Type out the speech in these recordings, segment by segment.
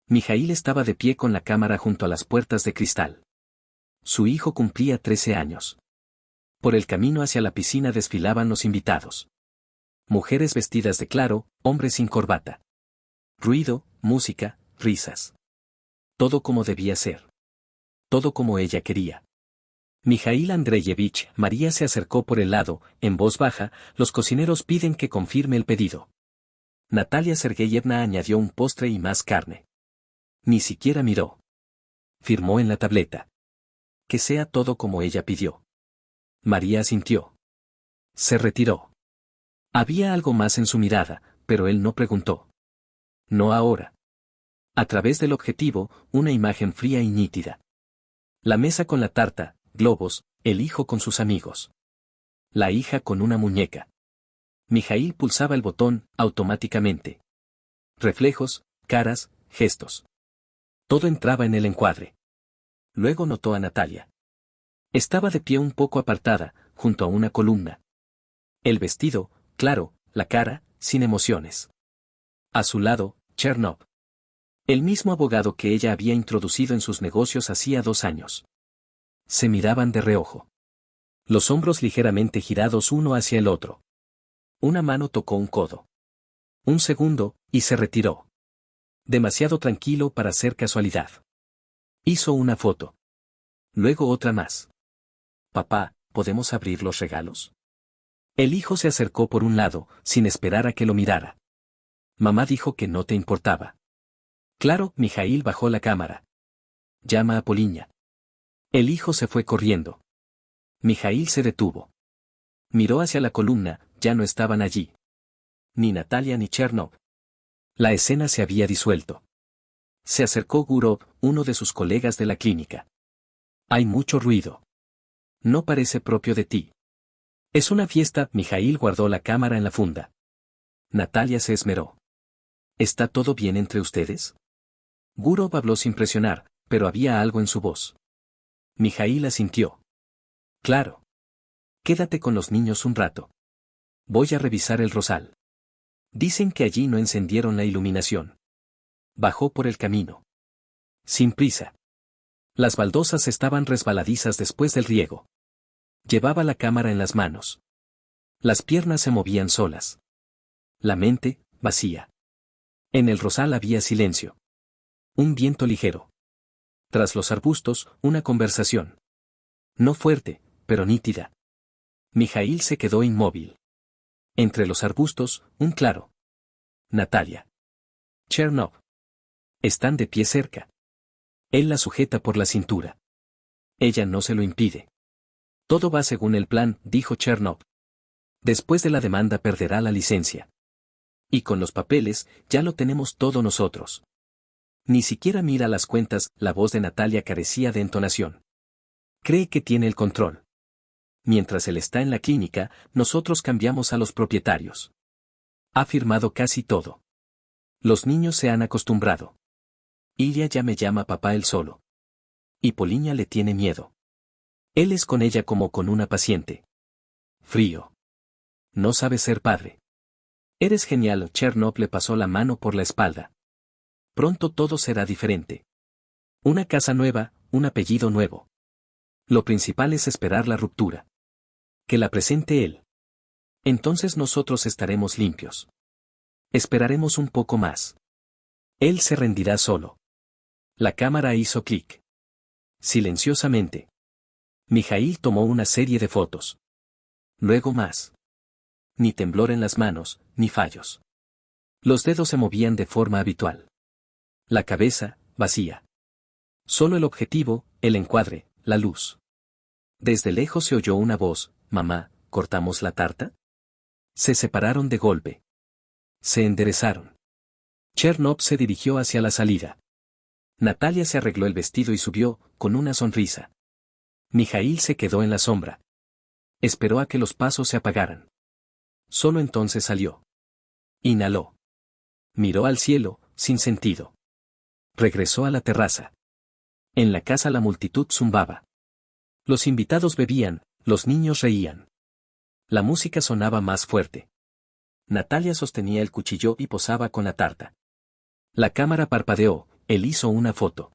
Mijaíl estaba de pie con la cámara junto a las puertas de cristal. Su hijo cumplía 13 años. Por el camino hacia la piscina desfilaban los invitados. Mujeres vestidas de claro, hombres sin corbata. Ruido, música, risas. Todo como debía ser. Todo como ella quería. Mijaíl Andreyevich, María se acercó por el lado, en voz baja, los cocineros piden que confirme el pedido. Natalia Sergeyevna añadió un postre y más carne. Ni siquiera miró. Firmó en la tableta. Que sea todo como ella pidió. María asintió. Se retiró. Había algo más en su mirada, pero él no preguntó. No ahora. A través del objetivo, una imagen fría y nítida. La mesa con la tarta, globos, el hijo con sus amigos. La hija con una muñeca. Mijaíl pulsaba el botón, automáticamente. Reflejos, caras, gestos. Todo entraba en el encuadre. Luego notó a Natalia. Estaba de pie un poco apartada, junto a una columna. El vestido, claro, la cara, sin emociones. A su lado, Chernov. El mismo abogado que ella había introducido en sus negocios hacía 2 años. Se miraban de reojo. Los hombros ligeramente girados uno hacia el otro. Una mano tocó un codo. Un segundo, y se retiró. Demasiado tranquilo para ser casualidad. Hizo una foto. Luego otra más. Papá, ¿podemos abrir los regalos? El hijo se acercó por un lado, sin esperar a que lo mirara. Mamá dijo que no te importaba. Claro, Mijaíl bajó la cámara. Llama a Poliña. El hijo se fue corriendo. Mijaíl se detuvo. Miró hacia la columna, ya no estaban allí. Ni Natalia ni Chernov. La escena se había disuelto. Se acercó Gurov, uno de sus colegas de la clínica. Hay mucho ruido. No parece propio de ti. Es una fiesta. Mijaíl guardó la cámara en la funda. Natalia se esmeró. ¿Está todo bien entre ustedes? Gurov habló sin presionar, pero había algo en su voz. Mijaíl asintió. Claro. Quédate con los niños un rato. Voy a revisar el rosal. Dicen que allí no encendieron la iluminación. Bajó por el camino. Sin prisa. Las baldosas estaban resbaladizas después del riego. Llevaba la cámara en las manos. Las piernas se movían solas. La mente, vacía. En el rosal había silencio. Un viento ligero. Tras los arbustos, una conversación. No fuerte, pero nítida. Mijaíl se quedó inmóvil. Entre los arbustos, un claro. Natalia. Chernov. Están de pie cerca. Él la sujeta por la cintura. Ella no se lo impide. Todo va según el plan, dijo Chernov. Después de la demanda perderá la licencia. Y con los papeles, ya lo tenemos todo nosotros. Ni siquiera mira las cuentas, la voz de Natalia carecía de entonación. Cree que tiene el control. Mientras él está en la clínica, nosotros cambiamos a los propietarios. Ha firmado casi todo. Los niños se han acostumbrado. Ilya ya me llama papá él solo. Y Poliña le tiene miedo. Él es con ella como con una paciente. Frío. No sabe ser padre. Eres genial. Chernov le pasó la mano por la espalda. Pronto todo será diferente. Una casa nueva, un apellido nuevo. Lo principal es esperar la ruptura. Que la presente él. Entonces nosotros estaremos limpios. Esperaremos un poco más. Él se rendirá solo. La cámara hizo clic. Silenciosamente. Mijaíl tomó una serie de fotos. Luego más. Ni temblor en las manos, ni fallos. Los dedos se movían de forma habitual. La cabeza, vacía. Solo el objetivo, el encuadre, la luz. Desde lejos se oyó una voz, mamá, ¿cortamos la tarta? Se separaron de golpe. Se enderezaron. Chernov se dirigió hacia la salida. Natalia se arregló el vestido y subió, con una sonrisa. Mijaíl se quedó en la sombra. Esperó a que los pasos se apagaran. Solo entonces salió. Inhaló. Miró al cielo, sin sentido. Regresó a la terraza. En la casa la multitud zumbaba. Los invitados bebían, los niños reían. La música sonaba más fuerte. Natalia sostenía el cuchillo y posaba con la tarta. La cámara parpadeó, él hizo una foto.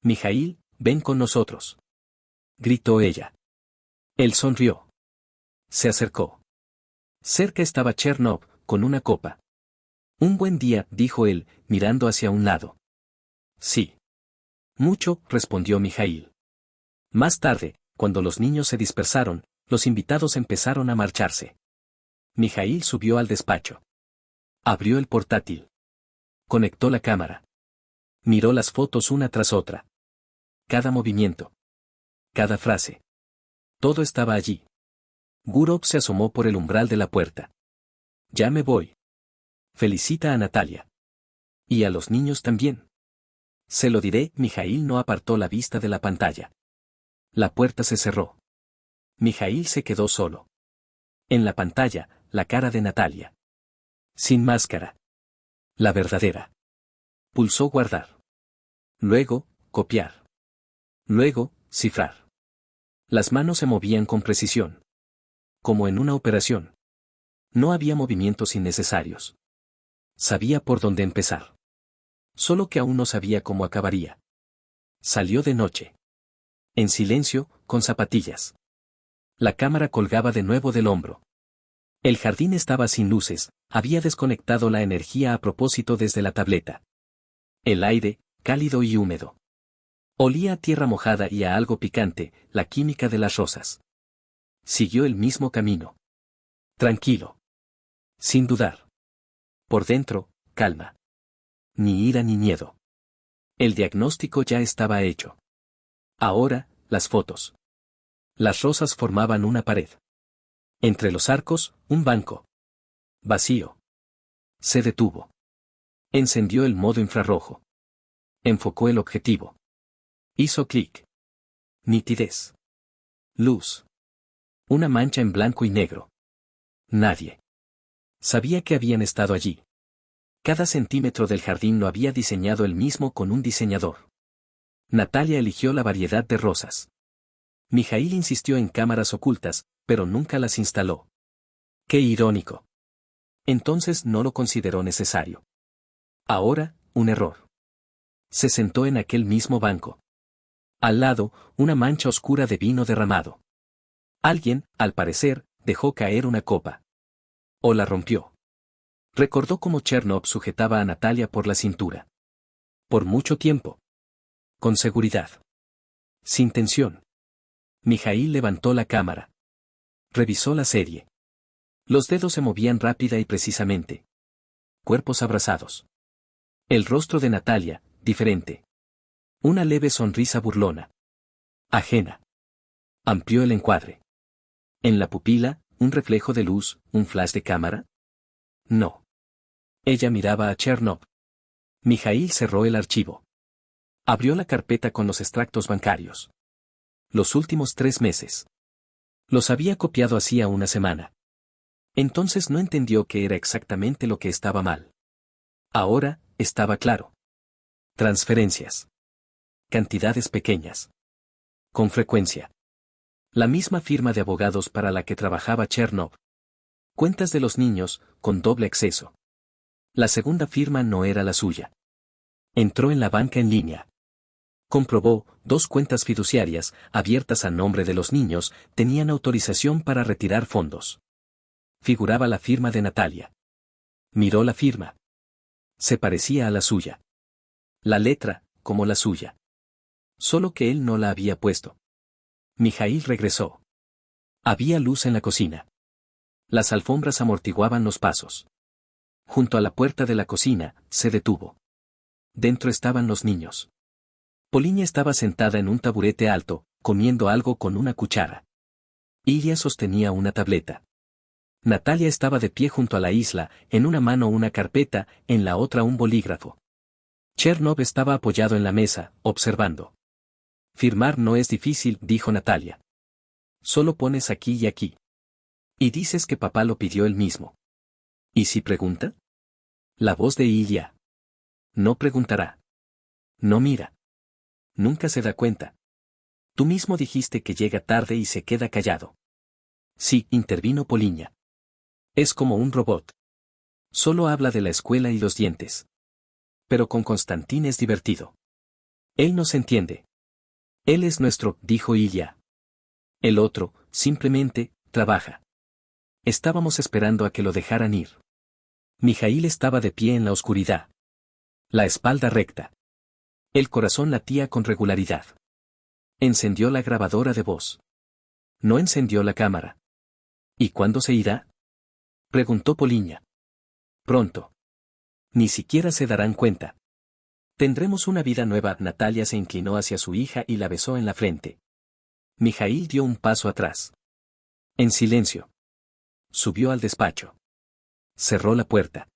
Mijaíl, ven con nosotros. Gritó ella. Él sonrió. Se acercó. Cerca estaba Chernov, con una copa. Un buen día, dijo él, mirando hacia un lado. Sí. Mucho, respondió Mijaíl. Más tarde, cuando los niños se dispersaron, los invitados empezaron a marcharse. Mijaíl subió al despacho. Abrió el portátil. Conectó la cámara. Miró las fotos una tras otra. Cada movimiento. Cada frase. Todo estaba allí. Gurov se asomó por el umbral de la puerta. Ya me voy. Felicita a Natalia. Y a los niños también. Se lo diré, Mijaíl no apartó la vista de la pantalla. La puerta se cerró. Mijaíl se quedó solo. En la pantalla, la cara de Natalia. Sin máscara. La verdadera. Pulsó guardar. Luego, copiar. Luego, cifrar. Las manos se movían con precisión. Como en una operación. No había movimientos innecesarios. Sabía por dónde empezar. Solo que aún no sabía cómo acabaría. Salió de noche. En silencio, con zapatillas. La cámara colgaba de nuevo del hombro. El jardín estaba sin luces, había desconectado la energía a propósito desde la tableta. El aire, cálido y húmedo. Olía a tierra mojada y a algo picante, la química de las rosas. Siguió el mismo camino. Tranquilo. Sin dudar. Por dentro, calma. Ni ira ni miedo. El diagnóstico ya estaba hecho. Ahora, las fotos. Las rosas formaban una pared. Entre los arcos, un banco. Vacío. Se detuvo. Encendió el modo infrarrojo. Enfocó el objetivo. Hizo clic. Nitidez. Luz. Una mancha en blanco y negro. Nadie. Sabía que habían estado allí. Cada centímetro del jardín lo había diseñado él mismo con un diseñador. Natalia eligió la variedad de rosas. Mijaíl insistió en cámaras ocultas, pero nunca las instaló. Qué irónico. Entonces no lo consideró necesario. Ahora, un error. Se sentó en aquel mismo banco. Al lado, una mancha oscura de vino derramado. Alguien, al parecer, dejó caer una copa. O la rompió. Recordó cómo Chernov sujetaba a Natalia por la cintura. Por mucho tiempo. Con seguridad. Sin tensión. Mijaíl levantó la cámara. Revisó la serie. Los dedos se movían rápida y precisamente. Cuerpos abrazados. El rostro de Natalia, diferente. Una leve sonrisa burlona. Ajena. Amplió el encuadre. En la pupila, un reflejo de luz, un flash de cámara. No. Ella miraba a Chernov. Mijaíl cerró el archivo. Abrió la carpeta con los extractos bancarios. Los últimos 3 meses. Los había copiado hacía una semana. Entonces no entendió qué era exactamente lo que estaba mal. Ahora, estaba claro. Transferencias. Cantidades pequeñas. Con frecuencia. La misma firma de abogados para la que trabajaba Chernov. Cuentas de los niños, con doble acceso. La segunda firma no era la suya. Entró en la banca en línea. Comprobó, 2 cuentas fiduciarias, abiertas a nombre de los niños, tenían autorización para retirar fondos. Figuraba la firma de Natalia. Miró la firma. Se parecía a la suya. La letra, como la suya. Solo que él no la había puesto. Mijaíl regresó. Había luz en la cocina. Las alfombras amortiguaban los pasos. Junto a la puerta de la cocina, se detuvo. Dentro estaban los niños. Poliña estaba sentada en un taburete alto, comiendo algo con una cuchara. Ilya sostenía una tableta. Natalia estaba de pie junto a la isla, en una mano una carpeta, en la otra un bolígrafo. Chernov estaba apoyado en la mesa, observando. Firmar no es difícil, dijo Natalia. Solo pones aquí y aquí. Y dices que papá lo pidió él mismo. ¿Y si pregunta? La voz de Ilya. No preguntará. No mira. Nunca se da cuenta. Tú mismo dijiste que llega tarde y se queda callado. Sí, intervino Poliña. Es como un robot. Solo habla de la escuela y los dientes. Pero con Constantín es divertido. Él nos entiende. Él es nuestro, dijo Ilya. El otro, simplemente, trabaja. Estábamos esperando a que lo dejaran ir. Mijaíl estaba de pie en la oscuridad. La espalda recta. El corazón latía con regularidad. Encendió la grabadora de voz. No encendió la cámara. ¿Y cuándo se irá? Preguntó Poliña. Pronto. Ni siquiera se darán cuenta. Tendremos una vida nueva. Natalia se inclinó hacia su hija y la besó en la frente. Mijaíl dio un paso atrás. En silencio. Subió al despacho. Cerró la puerta.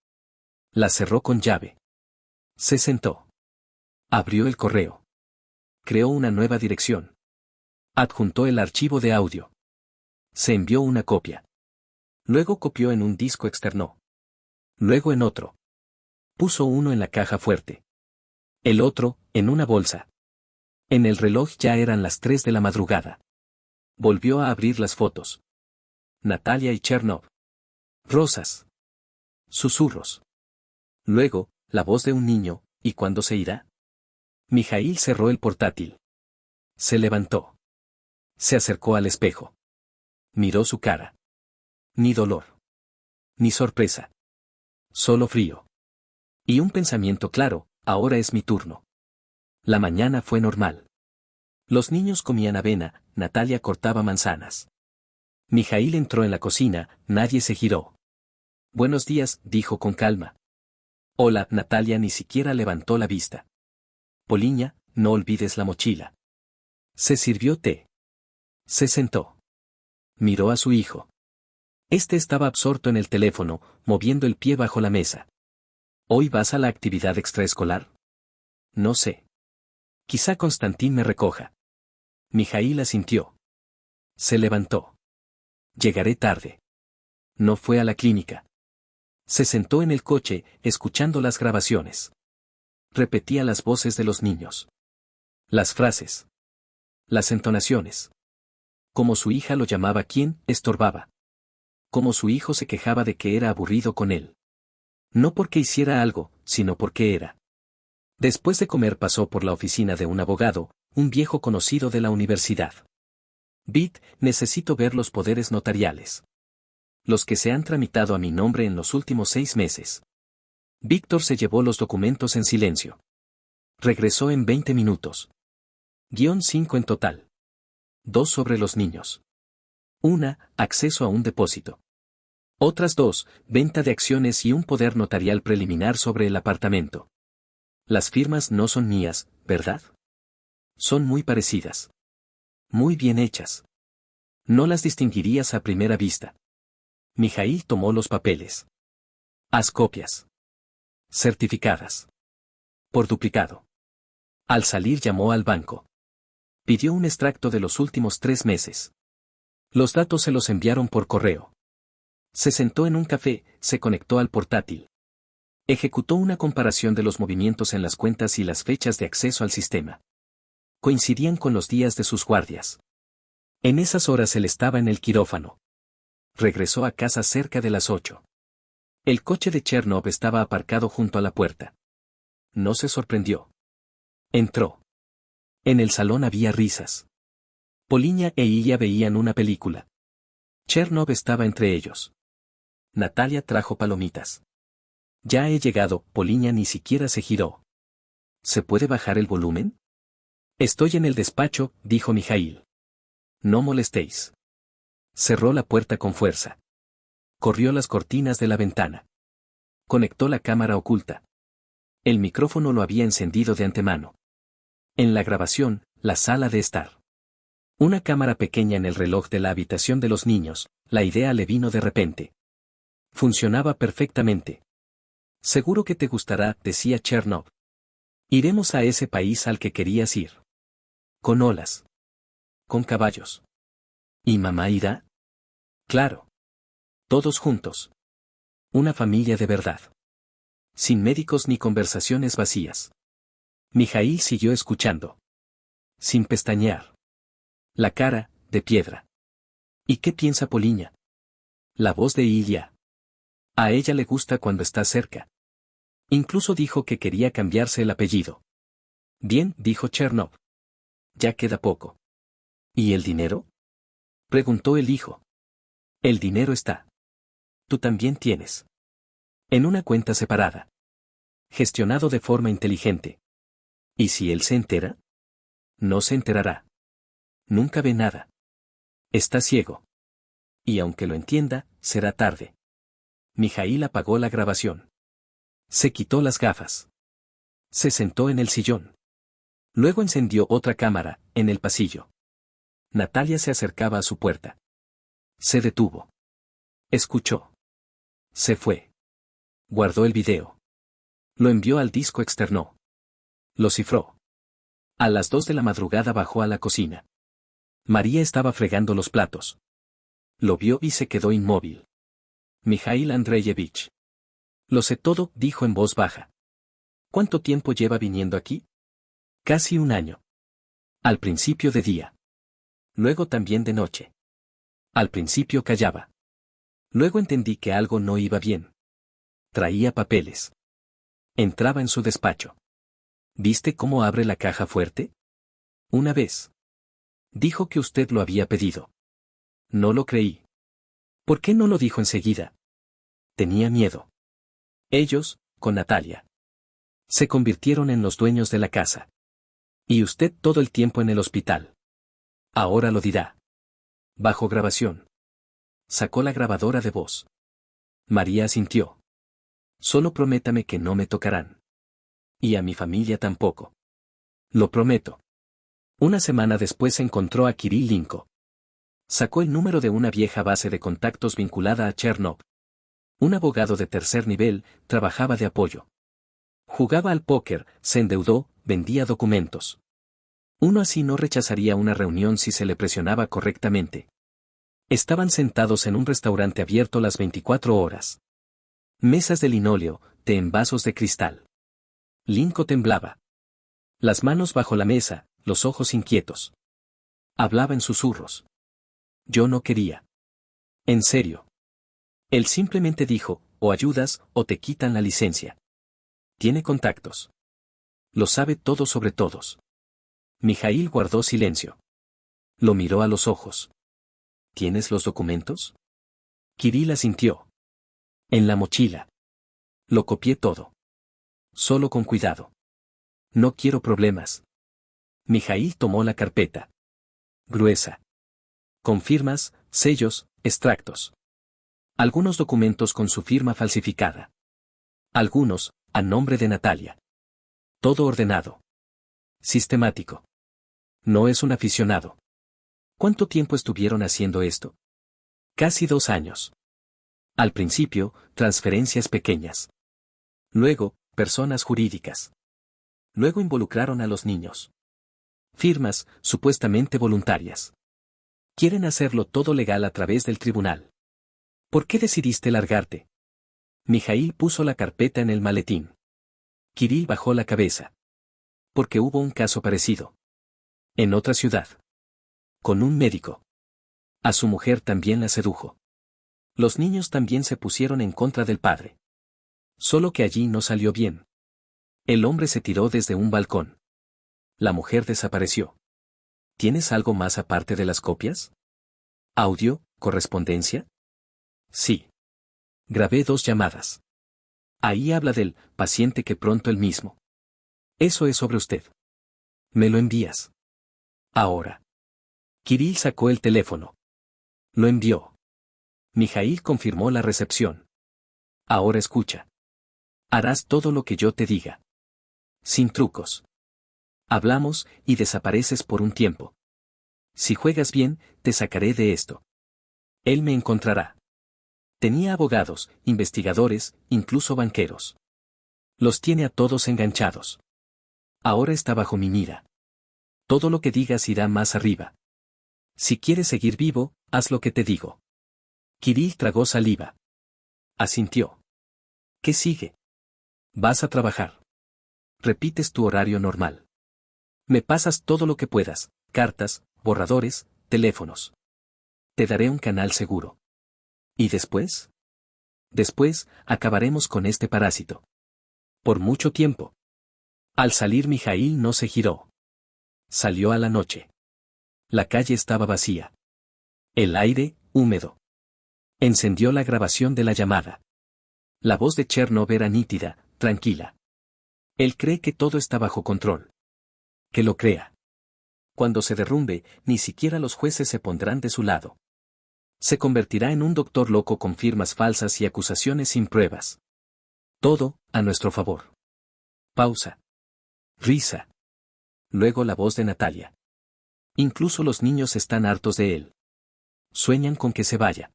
La cerró con llave. Se sentó. Abrió el correo. Creó una nueva dirección. Adjuntó el archivo de audio. Se envió una copia. Luego copió en un disco externo. Luego en otro. Puso uno en la caja fuerte. El otro, en una bolsa. En el reloj ya eran las 3 de la madrugada. Volvió a abrir las fotos. Natalia y Chernov. Rosas. Susurros. Luego, la voz de un niño, ¿y cuándo se irá? Mijaíl cerró el portátil. Se levantó. Se acercó al espejo. Miró su cara. Ni dolor. Ni sorpresa. Solo frío. Y un pensamiento claro, ahora es mi turno. La mañana fue normal. Los niños comían avena, Natalia cortaba manzanas. Mijaíl entró en la cocina, nadie se giró. Buenos días, dijo con calma. Hola, Natalia ni siquiera levantó la vista. Poliña, no olvides la mochila. Se sirvió té. Se sentó. Miró a su hijo. Este estaba absorto en el teléfono, moviendo el pie bajo la mesa. ¿Hoy vas a la actividad extraescolar? No sé. Quizá Constantín me recoja. Mijaíl asintió. Se levantó. Llegaré tarde. No fue a la clínica. Se sentó en el coche, escuchando las grabaciones. Repetía las voces de los niños. Las frases. Las entonaciones. Como su hija lo llamaba quien estorbaba. Como su hijo se quejaba de que era aburrido con él. No porque hiciera algo, sino porque era. Después de comer pasó por la oficina de un abogado, un viejo conocido de la universidad. Necesito ver los poderes notariales. Los que se han tramitado a mi nombre en los últimos 6 meses. Víctor se llevó los documentos en silencio. Regresó en 20 minutos. -5 en total. 2 sobre los niños. Una, acceso a un depósito. Otras 2, venta de acciones y un poder notarial preliminar sobre el apartamento. Las firmas no son mías, ¿verdad? Son muy parecidas. Muy bien hechas. No las distinguirías a primera vista. Mijaíl tomó los papeles. Haz copias. Certificadas. Por duplicado. Al salir llamó al banco. Pidió un extracto de los últimos 3 meses. Los datos se los enviaron por correo. Se sentó en un café, se conectó al portátil. Ejecutó una comparación de los movimientos en las cuentas y las fechas de acceso al sistema. Coincidían con los días de sus guardias. En esas horas él estaba en el quirófano. Regresó a casa cerca de las 8. El coche de Chernov estaba aparcado junto a la puerta. No se sorprendió. Entró. En el salón había risas. Poliña e Ilya veían una película. Chernov estaba entre ellos. Natalia trajo palomitas. Ya he llegado, Poliña ni siquiera se giró. ¿Se puede bajar el volumen? Estoy en el despacho, dijo Mijaíl. No molestéis. Cerró la puerta con fuerza. Corrió las cortinas de la ventana. Conectó la cámara oculta. El micrófono lo había encendido de antemano. En la grabación, la sala de estar. Una cámara pequeña en el reloj de la habitación de los niños, la idea le vino de repente. Funcionaba perfectamente. Seguro que te gustará, decía Chernov. Iremos a ese país al que querías ir. Con olas. Con caballos. ¿Y mamá irá? Claro. Todos juntos. Una familia de verdad. Sin médicos ni conversaciones vacías. Mijaíl siguió escuchando. Sin pestañear. La cara, de piedra. ¿Y qué piensa Poliña? La voz de Ilya. A ella le gusta cuando está cerca. Incluso dijo que quería cambiarse el apellido. Bien, dijo Chernov. Ya queda poco. ¿Y el dinero? Preguntó el hijo. El dinero está. Tú también tienes. En una cuenta separada. Gestionado de forma inteligente. ¿Y si él se entera? No se enterará. Nunca ve nada. Está ciego. Y aunque lo entienda, será tarde. Mijaíl apagó la grabación. Se quitó las gafas. Se sentó en el sillón. Luego encendió otra cámara, en el pasillo. Natalia se acercaba a su puerta. Se detuvo. Escuchó. Se fue. Guardó el video. Lo envió al disco externo. Lo cifró. A las 2 de la madrugada bajó a la cocina. María estaba fregando los platos. Lo vio y se quedó inmóvil. Mijaíl Andreyevich. Lo sé todo, dijo en voz baja. ¿Cuánto tiempo lleva viniendo aquí? Casi un año. Al principio de día. Luego también de noche. Al principio callaba. Luego entendí que algo no iba bien. Traía papeles. Entraba en su despacho. ¿Viste cómo abre la caja fuerte? Una vez. Dijo que usted lo había pedido. No lo creí. ¿Por qué no lo dijo enseguida? Tenía miedo. Ellos, con Natalia, se convirtieron en los dueños de la casa. Y usted todo el tiempo en el hospital. Ahora lo dirá. Bajo grabación. Sacó la grabadora de voz. María asintió. Solo prométame que no me tocarán. Y a mi familia tampoco. Lo prometo. Una semana después encontró a Kirill Linko. Sacó el número de una vieja base de contactos vinculada a Chernov. Un abogado de tercer nivel, trabajaba de apoyo. Jugaba al póker, se endeudó, vendía documentos. Uno así no rechazaría una reunión si se le presionaba correctamente. Estaban sentados en un restaurante abierto las 24 horas. Mesas de linóleo, té en vasos de cristal. Linko temblaba. Las manos bajo la mesa, los ojos inquietos. Hablaba en susurros. Yo no quería. En serio. Él simplemente dijo, o ayudas, o te quitan la licencia. Tiene contactos. Lo sabe todo sobre todos. Mijaíl guardó silencio. Lo miró a los ojos. ¿Tienes los documentos? Kirill asintió. En la mochila. Lo copié todo. Solo con cuidado. No quiero problemas. Mijaíl tomó la carpeta. Gruesa. Con firmas, sellos, extractos. Algunos documentos con su firma falsificada. Algunos, a nombre de Natalia. Todo ordenado. Sistemático. No es un aficionado. ¿Cuánto tiempo estuvieron haciendo esto? Casi 2 años. Al principio, transferencias pequeñas. Luego, personas jurídicas. Luego involucraron a los niños. Firmas, supuestamente voluntarias. Quieren hacerlo todo legal a través del tribunal. ¿Por qué decidiste largarte? Mijaíl puso la carpeta en el maletín. Kirill bajó la cabeza. Porque hubo un caso parecido. En otra ciudad. Con un médico. A su mujer también la sedujo. Los niños también se pusieron en contra del padre. Solo que allí no salió bien. El hombre se tiró desde un balcón. La mujer desapareció. ¿Tienes algo más aparte de las copias? ¿Audio, correspondencia? Sí. Grabé 2 llamadas. Ahí habla del paciente que pronto él mismo. Eso es sobre usted. ¿Me lo envías? Ahora. Kirill sacó el teléfono. Lo envió. Mijaíl confirmó la recepción. Ahora escucha. Harás todo lo que yo te diga. Sin trucos. Hablamos y desapareces por un tiempo. Si juegas bien, te sacaré de esto. Él me encontrará. Tenía abogados, investigadores, incluso banqueros. Los tiene a todos enganchados. Ahora está bajo mi mira. Todo lo que digas irá más arriba. Si quieres seguir vivo, haz lo que te digo. Kirill tragó saliva. Asintió. ¿Qué sigue? Vas a trabajar. Repites tu horario normal. Me pasas todo lo que puedas, cartas, borradores, teléfonos. Te daré un canal seguro. ¿Y después? Después, acabaremos con este parásito. Por mucho tiempo. Al salir Mijaíl no se giró. Salió a la noche. La calle estaba vacía. El aire, húmedo. Encendió la grabación de la llamada. La voz de Chernov era nítida, tranquila. Él cree que todo está bajo control. Que lo crea. Cuando se derrumbe, ni siquiera los jueces se pondrán de su lado. Se convertirá en un doctor loco con firmas falsas y acusaciones sin pruebas. Todo, a nuestro favor. Pausa. Risa. Luego la voz de Natalia. Incluso los niños están hartos de él. Sueñan con que se vaya.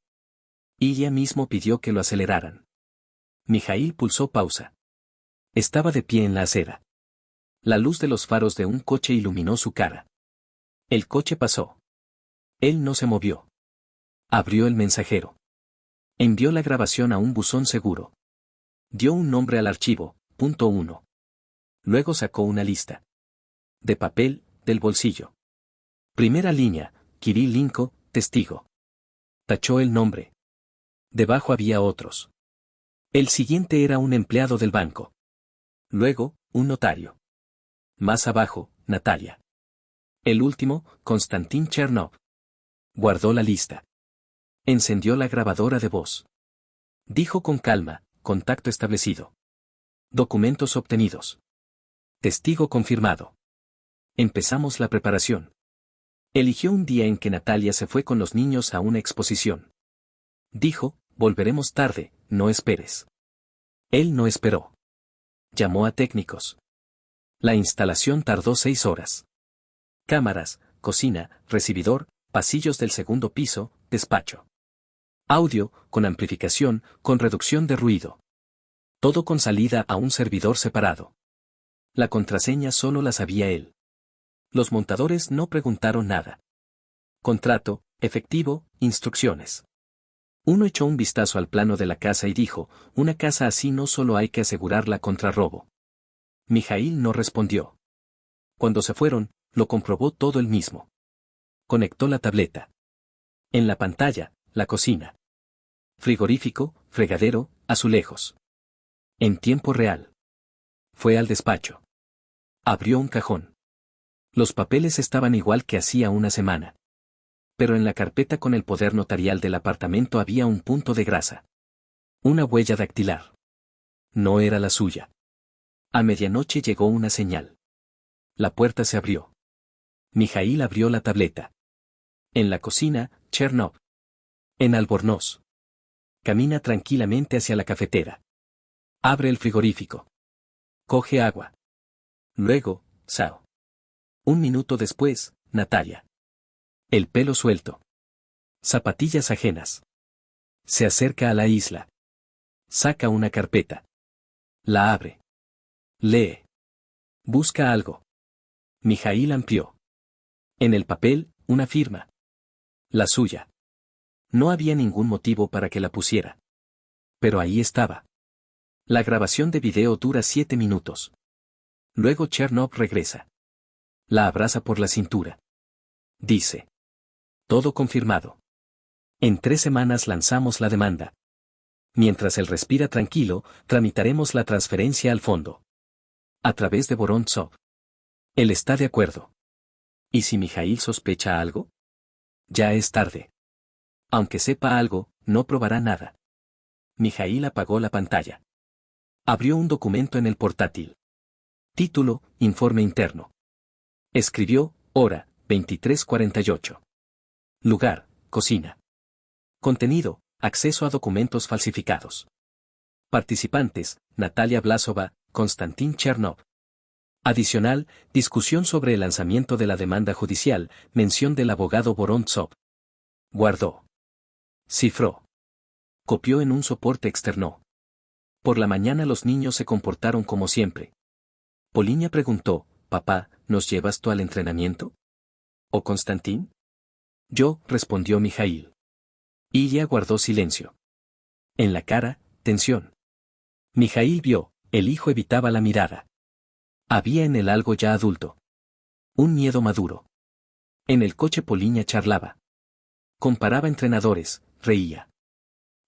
Y ella mismo pidió que lo aceleraran. Mijaíl pulsó pausa. Estaba de pie en la acera. La luz de los faros de un coche iluminó su cara. El coche pasó. Él no se movió. Abrió el mensajero. Envió la grabación a un buzón seguro. Dio un nombre al archivo, .1. Luego sacó una lista. De papel, del bolsillo. Primera línea, Kirilenko, testigo. Tachó el nombre. Debajo había otros. El siguiente era un empleado del banco. Luego, un notario. Más abajo, Natalia. El último, Konstantin Chernov. Guardó la lista. Encendió la grabadora de voz. Dijo con calma, contacto establecido. Documentos obtenidos. Testigo confirmado. Empezamos la preparación. Eligió un día en que Natalia se fue con los niños a una exposición. Dijo, volveremos tarde, no esperes. Él no esperó. Llamó a técnicos. La instalación tardó 6 horas. Cámaras, cocina, recibidor, pasillos del segundo piso, despacho. Audio, con amplificación, con reducción de ruido. Todo con salida a un servidor separado. La contraseña solo la sabía él. Los montadores no preguntaron nada. Contrato, efectivo, instrucciones. Uno echó un vistazo al plano de la casa y dijo, una casa así no solo hay que asegurarla contra robo. Mijaíl no respondió. Cuando se fueron, lo comprobó todo él mismo. Conectó la tableta. En la pantalla, la cocina. Frigorífico, fregadero, azulejos. En tiempo real. Fue al despacho. Abrió un cajón. Los papeles estaban igual que hacía una semana. Pero en la carpeta con el poder notarial del apartamento había un punto de grasa. Una huella dactilar. No era la suya. A medianoche llegó una señal. La puerta se abrió. Mijaíl abrió la tableta. En la cocina, Chernov. En Albornoz. Camina tranquilamente hacia la cafetera. Abre el frigorífico. Coge agua. Luego, Sao. Un minuto después, Natalia. El pelo suelto. Zapatillas ajenas. Se acerca a la isla. Saca una carpeta. La abre. Lee. Busca algo. Mijaíl amplió. En el papel, una firma. La suya. No había ningún motivo para que la pusiera. Pero ahí estaba. La grabación de video dura 7 minutos. Luego Chernov regresa. La abraza por la cintura. Dice. Todo confirmado. En 3 semanas lanzamos la demanda. Mientras él respira tranquilo, tramitaremos la transferencia al fondo. A través de Vorontsov. Él está de acuerdo. ¿Y si Mijaíl sospecha algo? Ya es tarde. Aunque sepa algo, no probará nada. Mijaíl apagó la pantalla. Abrió un documento en el portátil. Título, Informe interno. Escribió, hora, 23:48. Lugar, cocina. Contenido, acceso a documentos falsificados. Participantes, Natalia Vlasova, Konstantin Chernov. Adicional, discusión sobre el lanzamiento de la demanda judicial, mención del abogado Vorontsov. Guardó. Cifró. Copió en un soporte externo. Por la mañana los niños se comportaron como siempre. Polinia preguntó, «Papá, ¿nos llevas tú al entrenamiento? ¿O Konstantin?» «Yo», respondió Mijaíl. Ella guardó silencio. En la cara, tensión. Mijaíl vio, el hijo evitaba la mirada. Había en él algo ya adulto. Un miedo maduro. En el coche Polinia charlaba. Comparaba entrenadores, reía.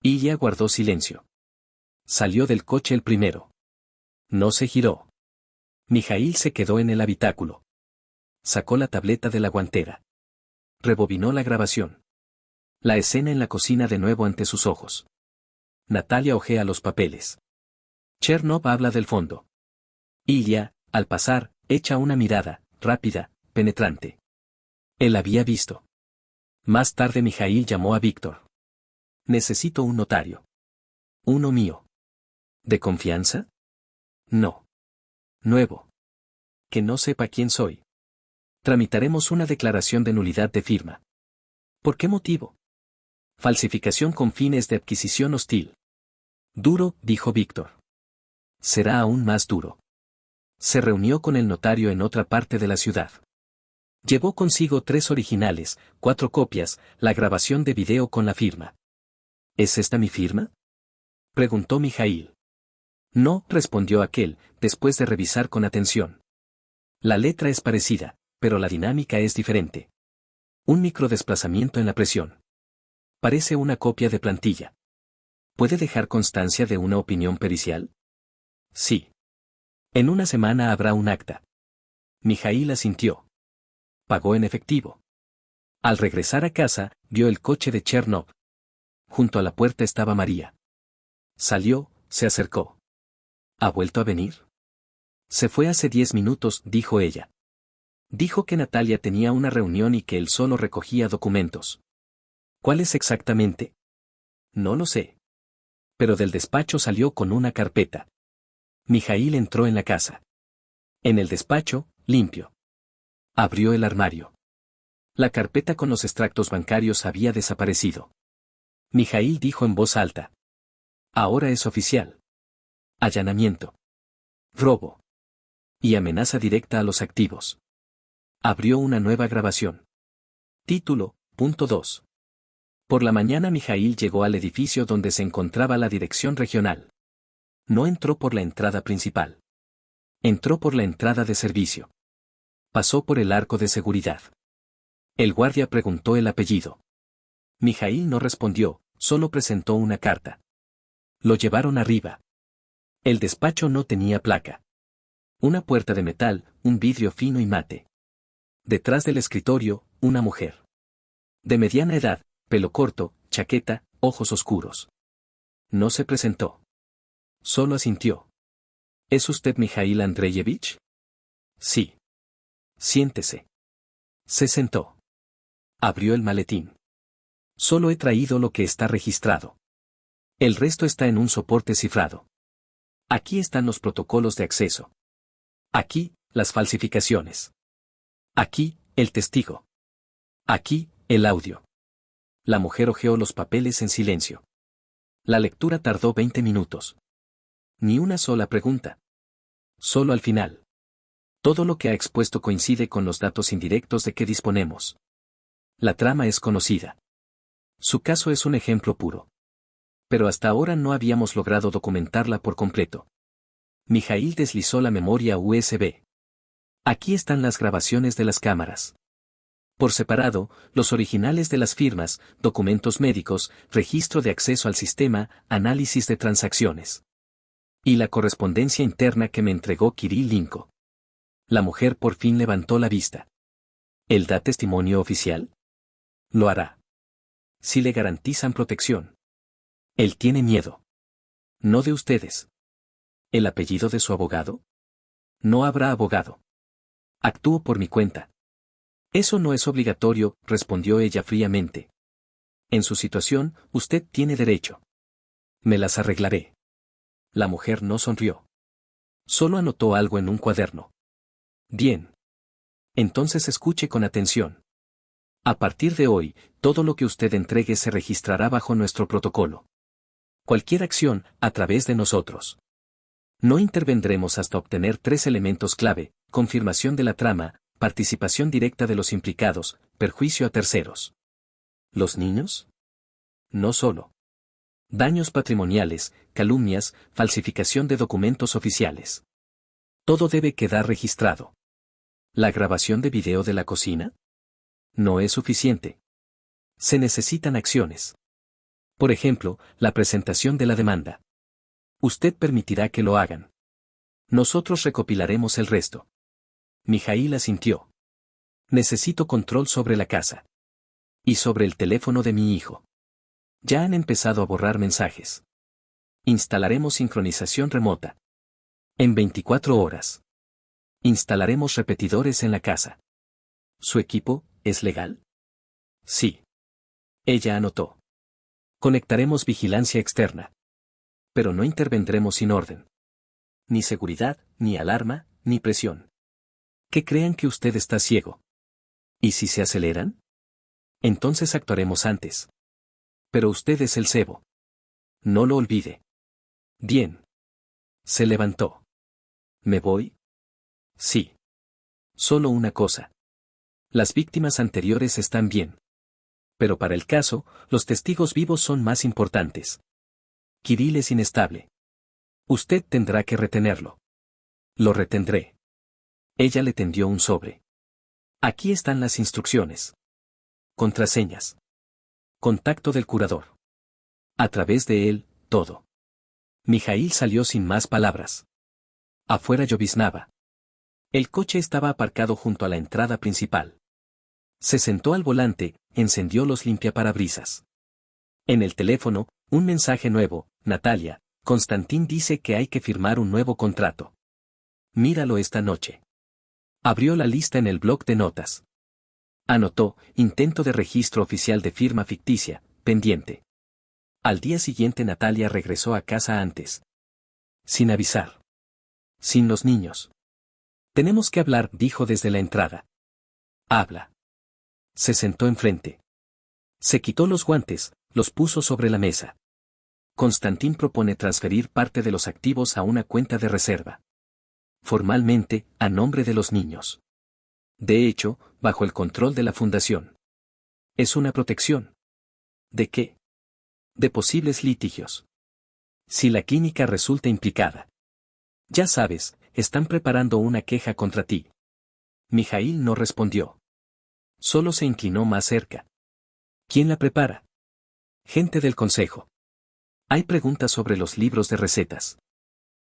Ella guardó silencio. Salió del coche el primero. No se giró. Mijaíl se quedó en el habitáculo. Sacó la tableta de la guantera. Rebobinó la grabación. La escena en la cocina de nuevo ante sus ojos. Natalia hojea los papeles. Chernov habla del fondo. Ilya, al pasar, echa una mirada, rápida, penetrante. Él había visto. Más tarde Mijaíl llamó a Víctor. Necesito un notario. Uno mío. ¿De confianza? No. Nuevo. Que no sepa quién soy. Tramitaremos una declaración de nulidad de firma. ¿Por qué motivo? Falsificación con fines de adquisición hostil. Duro, dijo Víctor. Será aún más duro. Se reunió con el notario en otra parte de la ciudad. Llevó consigo 3 originales, 4 copias, la grabación de video con la firma. ¿Es esta mi firma? Preguntó Mijaíl. No, respondió aquel, después de revisar con atención. La letra es parecida, pero la dinámica es diferente. Un microdesplazamiento en la presión. Parece una copia de plantilla. ¿Puede dejar constancia de una opinión pericial? Sí. En una semana habrá un acta. Mijaíl asintió. Pagó en efectivo. Al regresar a casa, vio el coche de Chernov. Junto a la puerta estaba María. Salió, se acercó. ¿Ha vuelto a venir? Se fue hace 10 minutos, dijo ella. Dijo que Natalia tenía una reunión y que él solo recogía documentos. ¿Cuáles exactamente? No lo sé. Pero del despacho salió con una carpeta. Mijaíl entró en la casa. En el despacho, limpio. Abrió el armario. La carpeta con los extractos bancarios había desaparecido. Mijaíl dijo en voz alta. Ahora es oficial. Allanamiento. Robo. Y amenaza directa a los activos. Abrió una nueva grabación. Título, punto 2. Por la mañana Mijaíl llegó al edificio donde se encontraba la dirección regional. No entró por la entrada principal. Entró por la entrada de servicio. Pasó por el arco de seguridad. El guardia preguntó el apellido. Mijaíl no respondió, solo presentó una carta. Lo llevaron arriba. El despacho no tenía placa. Una puerta de metal, un vidrio fino y mate. Detrás del escritorio, una mujer. De mediana edad, pelo corto, chaqueta, ojos oscuros. No se presentó. Solo asintió. ¿Es usted Mijaíl Andreyevich? Sí. Siéntese. Se sentó. Abrió el maletín. Solo he traído lo que está registrado. El resto está en un soporte cifrado. Aquí están los protocolos de acceso. Aquí, las falsificaciones. Aquí, el testigo. Aquí, el audio. La mujer hojeó los papeles en silencio. La lectura tardó 20 minutos. Ni una sola pregunta. Solo al final. Todo lo que ha expuesto coincide con los datos indirectos de que disponemos. La trama es conocida. Su caso es un ejemplo puro. Pero hasta ahora no habíamos logrado documentarla por completo. Mijaíl deslizó la memoria USB. Aquí están las grabaciones de las cámaras. Por separado, los originales de las firmas, documentos médicos, registro de acceso al sistema, análisis de transacciones. Y la correspondencia interna que me entregó Kirilenko. La mujer por fin levantó la vista. ¿Él da testimonio oficial? Lo hará. Si le garantizan protección. Él tiene miedo. No de ustedes. ¿El apellido de su abogado? No habrá abogado. Actúo por mi cuenta. Eso no es obligatorio, respondió ella fríamente. En su situación, usted tiene derecho. Me las arreglaré. La mujer no sonrió. Solo anotó algo en un cuaderno. Bien. Entonces escuche con atención. A partir de hoy, todo lo que usted entregue se registrará bajo nuestro protocolo. Cualquier acción, a través de nosotros. No intervendremos hasta obtener 3 elementos clave: confirmación de la trama, participación directa de los implicados, perjuicio a terceros. ¿Los niños? No solo. Daños patrimoniales, calumnias, falsificación de documentos oficiales. Todo debe quedar registrado. ¿La grabación de video de la cocina? No es suficiente. Se necesitan acciones. Por ejemplo, la presentación de la demanda. Usted permitirá que lo hagan. Nosotros recopilaremos el resto. Mijaíl asintió. Necesito control sobre la casa. Y sobre el teléfono de mi hijo. Ya han empezado a borrar mensajes. Instalaremos sincronización remota. En 24 horas. Instalaremos repetidores en la casa. ¿Su equipo es legal? Sí. Ella anotó. Conectaremos vigilancia externa. Pero no intervendremos sin orden. Ni seguridad, ni alarma, ni presión. Que crean que usted está ciego. ¿Y si se aceleran? Entonces actuaremos antes. Pero usted es el cebo. No lo olvide. Bien. Se levantó. ¿Me voy? Sí. Solo una cosa. Las víctimas anteriores están bien. Pero para el caso, los testigos vivos son más importantes. Kirill es inestable. Usted tendrá que retenerlo. Lo retendré. Ella le tendió un sobre. Aquí están las instrucciones. Contraseñas. Contacto del curador. A través de él, todo. Mijaíl salió sin más palabras. Afuera lloviznaba. El coche estaba aparcado junto a la entrada principal. Se sentó al volante, encendió los limpiaparabrisas. En el teléfono, un mensaje nuevo: Natalia, Constantín dice que hay que firmar un nuevo contrato. Míralo esta noche. Abrió la lista en el bloc de notas. Anotó: intento de registro oficial de firma ficticia, pendiente. Al día siguiente Natalia regresó a casa antes. Sin avisar. Sin los niños. Tenemos que hablar, dijo desde la entrada. Habla. Se sentó enfrente. Se quitó los guantes, los puso sobre la mesa. Constantín propone transferir parte de los activos a una cuenta de reserva. Formalmente, a nombre de los niños. De hecho, bajo el control de la fundación. Es una protección. ¿De qué? De posibles litigios. Si la clínica resulta implicada. Ya sabes, están preparando una queja contra ti. Mijaíl no respondió. Solo se inclinó más cerca. ¿Quién la prepara? Gente del consejo. Hay preguntas sobre los libros de recetas.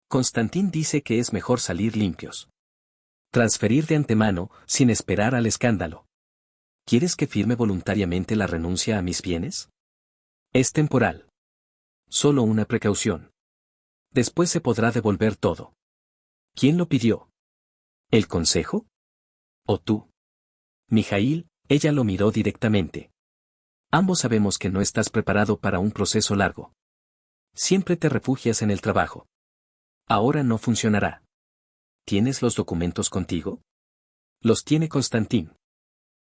Constantín dice que es mejor salir limpios. Transferir de antemano, sin esperar al escándalo. ¿Quieres que firme voluntariamente la renuncia a mis bienes? Es temporal. Solo una precaución. Después se podrá devolver todo. ¿Quién lo pidió? ¿El consejo? ¿O tú? Mijaíl, ella lo miró directamente. Ambos sabemos que no estás preparado para un proceso largo. Siempre te refugias en el trabajo. Ahora no funcionará. ¿Tienes los documentos contigo? Los tiene Constantín.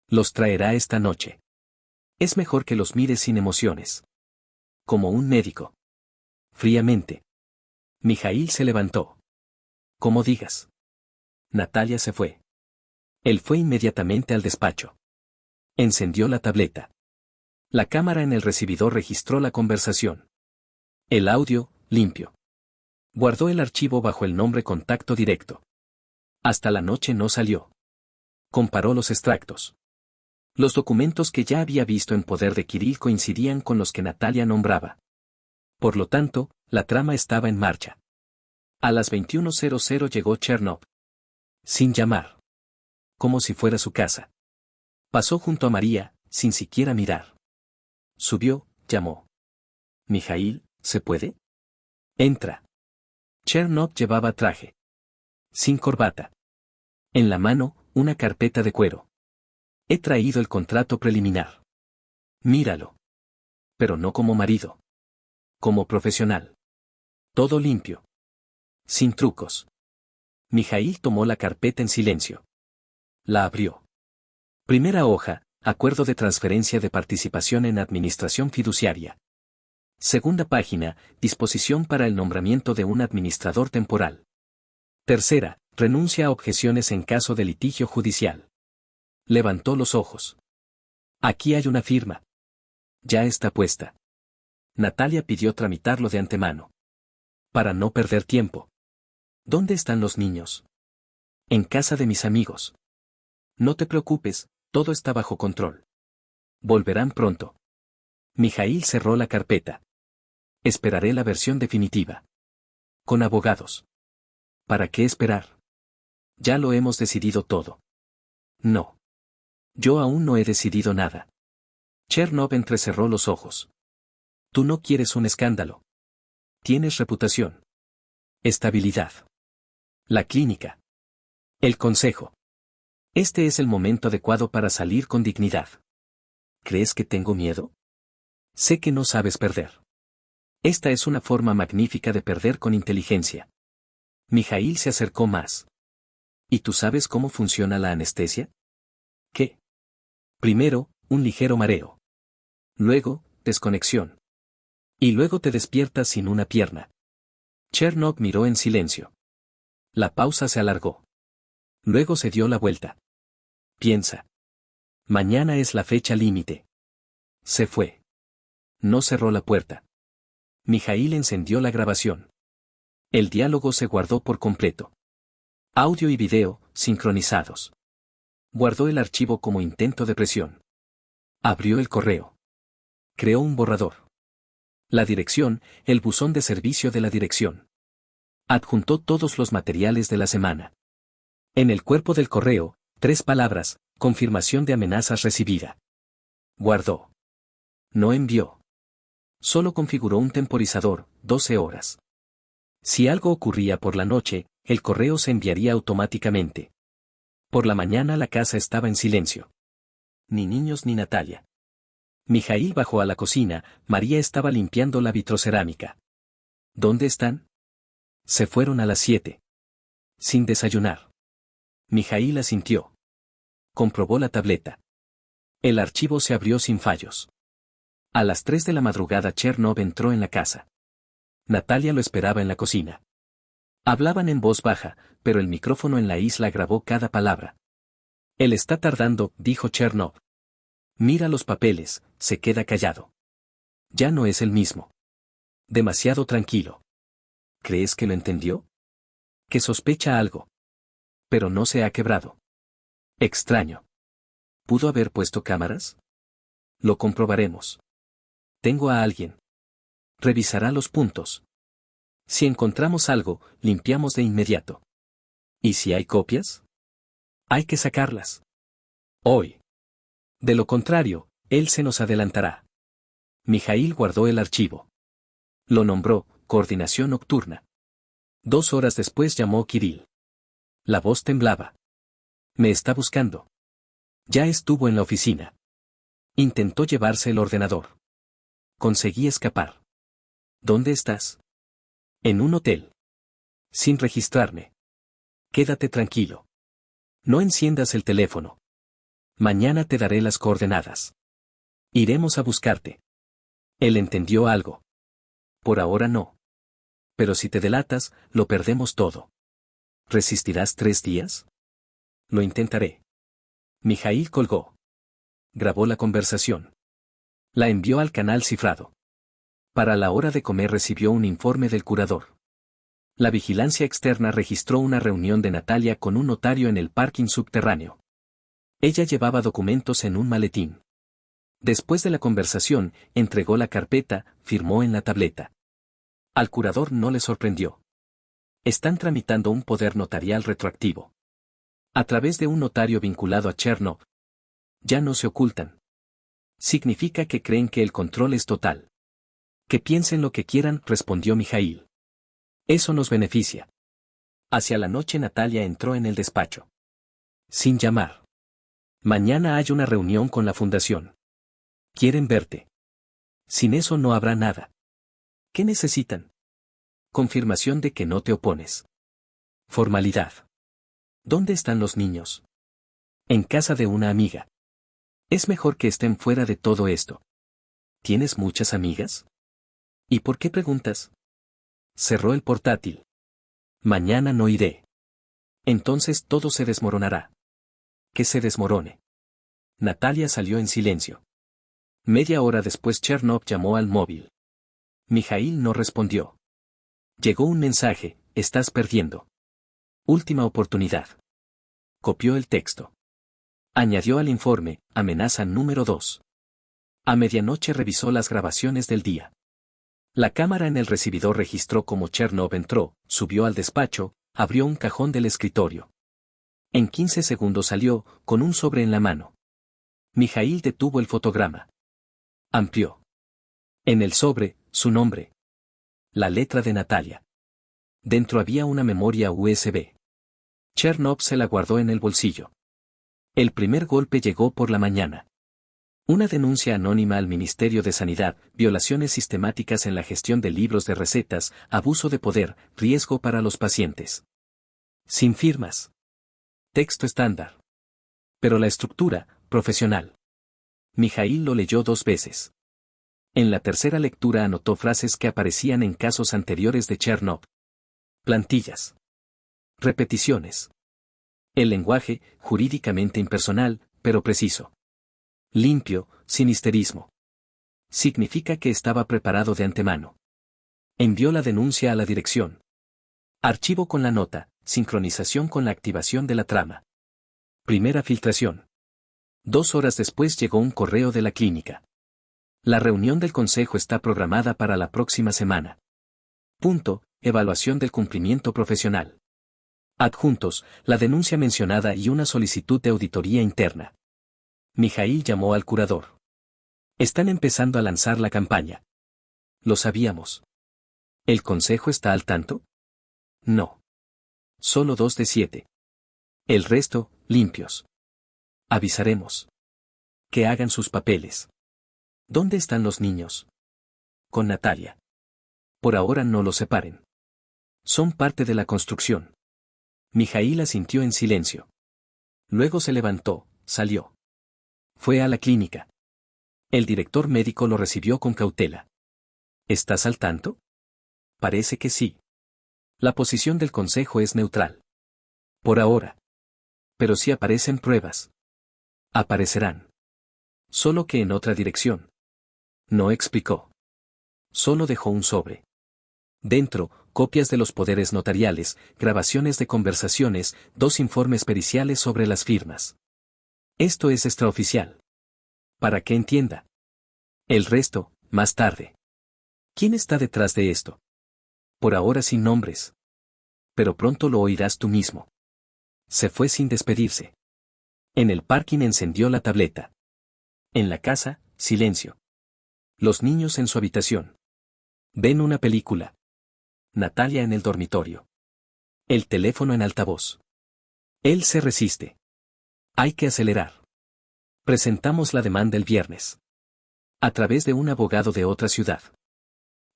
Los traerá esta noche. Es mejor que los mires sin emociones. Como un médico. Fríamente. Mijaíl se levantó. Como digas. Natalia se fue. Él fue inmediatamente al despacho. Encendió la tableta. La cámara en el recibidor registró la conversación. El audio, limpio. Guardó el archivo bajo el nombre contacto directo. Hasta la noche no salió. Comparó los extractos. Los documentos que ya había visto en poder de Kirill coincidían con los que Natalia nombraba. Por lo tanto, la trama estaba en marcha. A las 21:00 llegó Chernov. Sin llamar. Como si fuera su casa. Pasó junto a María, sin siquiera mirar. Subió, llamó. Mijaíl, ¿se puede? Entra. Chernov llevaba traje. Sin corbata. En la mano, una carpeta de cuero. He traído el contrato preliminar. Míralo. Pero no como marido. Como profesional. Todo limpio. Sin trucos. Mijaíl tomó la carpeta en silencio. La abrió. Primera hoja, acuerdo de transferencia de participación en administración fiduciaria. Segunda página, disposición para el nombramiento de un administrador temporal. Tercera, renuncia a objeciones en caso de litigio judicial. Levantó los ojos. Aquí hay una firma. Ya está puesta. Natalia pidió tramitarlo de antemano. Para no perder tiempo. ¿Dónde están los niños? En casa de mis amigos. No te preocupes, todo está bajo control. Volverán pronto. Mijaíl cerró la carpeta. Esperaré la versión definitiva. Con abogados. ¿Para qué esperar? Ya lo hemos decidido todo. No. Yo aún no he decidido nada. Chernov entrecerró los ojos. Tú no quieres un escándalo. Tienes reputación. Estabilidad. La clínica. El consejo. Este es el momento adecuado para salir con dignidad. ¿Crees que tengo miedo? Sé que no sabes perder. Esta es una forma magnífica de perder con inteligencia. Mijail se acercó más. ¿Y tú sabes cómo funciona la anestesia? ¿Qué? Primero, un ligero mareo. Luego, desconexión. Y luego te despiertas sin una pierna. Chernov miró en silencio. La pausa se alargó. Luego se dio la vuelta. Piensa. Mañana es la fecha límite. Se fue. No cerró la puerta. Mijail encendió la grabación. El diálogo se guardó por completo. Audio y video, sincronizados. Guardó el archivo como intento de presión. Abrió el correo. Creó un borrador. La dirección, el buzón de servicio de la dirección. Adjuntó todos los materiales de la semana. En el cuerpo del correo, 3 palabras, confirmación de amenazas recibida. Guardó. No envió. Solo configuró un temporizador, 12 horas. Si algo ocurría por la noche, el correo se enviaría automáticamente. Por la mañana la casa estaba en silencio. Ni niños ni Natalia. Mijail bajó a la cocina, María estaba limpiando la vitrocerámica. ¿Dónde están? Se fueron a las 7. Sin desayunar. Mijail asintió. Comprobó la tableta. El archivo se abrió sin fallos. A las 3 de la madrugada Chernov entró en la casa. Natalia lo esperaba en la cocina. Hablaban en voz baja, pero el micrófono en la isla grabó cada palabra. Él está tardando, dijo Chernov. Mira los papeles, se queda callado. Ya no es el mismo. Demasiado tranquilo. ¿Crees que lo entendió? Que sospecha algo. Pero no se ha quebrado. Extraño. ¿Pudo haber puesto cámaras? Lo comprobaremos. Tengo a alguien. Revisará los puntos. Si encontramos algo, limpiamos de inmediato. ¿Y si hay copias? Hay que sacarlas. Hoy. De lo contrario, él se nos adelantará. Mijail guardó el archivo. Lo nombró, coordinación nocturna. 2 horas después llamó Kirill. La voz temblaba. Me está buscando. Ya estuvo en la oficina. Intentó llevarse el ordenador. Conseguí escapar. ¿Dónde estás? En un hotel. Sin registrarme. Quédate tranquilo. No enciendas el teléfono. Mañana te daré las coordenadas. Iremos a buscarte. Él entendió algo. Por ahora no. Pero si te delatas, lo perdemos todo. ¿Resistirás 3 días? Lo intentaré. Mijail colgó. Grabó la conversación. La envió al canal cifrado. Para la hora de comer recibió un informe del curador. La vigilancia externa registró una reunión de Natalia con un notario en el parking subterráneo. Ella llevaba documentos en un maletín. Después de la conversación, entregó la carpeta, firmó en la tableta. Al curador no le sorprendió. Están tramitando un poder notarial retroactivo. A través de un notario vinculado a Chernov. Ya no se ocultan. Significa que creen que el control es total. Que piensen lo que quieran, respondió Mijail. Eso nos beneficia. Hacia la noche Natalia entró en el despacho. Sin llamar. Mañana hay una reunión con la fundación. Quieren verte. Sin eso no habrá nada. ¿Qué necesitan? Confirmación de que no te opones. Formalidad. ¿Dónde están los niños? En casa de una amiga. Es mejor que estén fuera de todo esto. ¿Tienes muchas amigas? ¿Y por qué preguntas? Cerró el portátil. Mañana no iré. Entonces todo se desmoronará. Que se desmorone. Natalia salió en silencio. Media hora después Chernov llamó al móvil. Mijail no respondió. Llegó un mensaje, estás perdiendo. Última oportunidad. Copió el texto. Añadió al informe, amenaza número 2. A medianoche revisó las grabaciones del día. La cámara en el recibidor registró cómo Chernov entró, subió al despacho, abrió un cajón del escritorio. En 15 segundos salió, con un sobre en la mano. Mijaíl detuvo el fotograma. Amplió. En el sobre, su nombre. La letra de Natalia. Dentro había una memoria USB. Chernov se la guardó en el bolsillo. El primer golpe llegó por la mañana. Una denuncia anónima al Ministerio de Sanidad, violaciones sistemáticas en la gestión de libros de recetas, abuso de poder, riesgo para los pacientes. Sin firmas. Texto estándar. Pero la estructura, profesional. Mijaíl lo leyó 2 veces. En la tercera lectura anotó frases que aparecían en casos anteriores de Chernov. Plantillas. Repeticiones. El lenguaje, jurídicamente impersonal, pero preciso. Limpio, sin histerismo. Significa que estaba preparado de antemano. Envió la denuncia a la dirección. Archivo con la nota, sincronización con la activación de la trama. Primera filtración. 2 horas después llegó un correo de la clínica. La reunión del consejo está programada para la próxima semana. Punto, evaluación del cumplimiento profesional. Adjuntos, la denuncia mencionada y una solicitud de auditoría interna. Mijaíl llamó al curador. Están empezando a lanzar la campaña. Lo sabíamos. ¿El consejo está al tanto? No. Solo 2 de 7. El resto, limpios. Avisaremos. Que hagan sus papeles. ¿Dónde están los niños? Con Natalia. Por ahora no los separen. Son parte de la construcción. Mijaíl asintió en silencio. Luego se levantó, salió. Fue a la clínica. El director médico lo recibió con cautela. ¿Estás al tanto? Parece que sí. La posición del consejo es neutral. Por ahora. Pero si aparecen pruebas. Aparecerán. Solo que en otra dirección. No explicó. Solo dejó un sobre. Dentro, copias de los poderes notariales, grabaciones de conversaciones, 2 informes periciales sobre las firmas. Esto es extraoficial. Para que entienda. El resto, más tarde. ¿Quién está detrás de esto? Por ahora sin nombres. Pero pronto lo oirás tú mismo. Se fue sin despedirse. En el parking encendió la tableta. En la casa, silencio. Los niños en su habitación. Ven una película. Natalia en el dormitorio. El teléfono en altavoz. Él se resiste. Hay que acelerar. Presentamos la demanda el viernes. A través de un abogado de otra ciudad.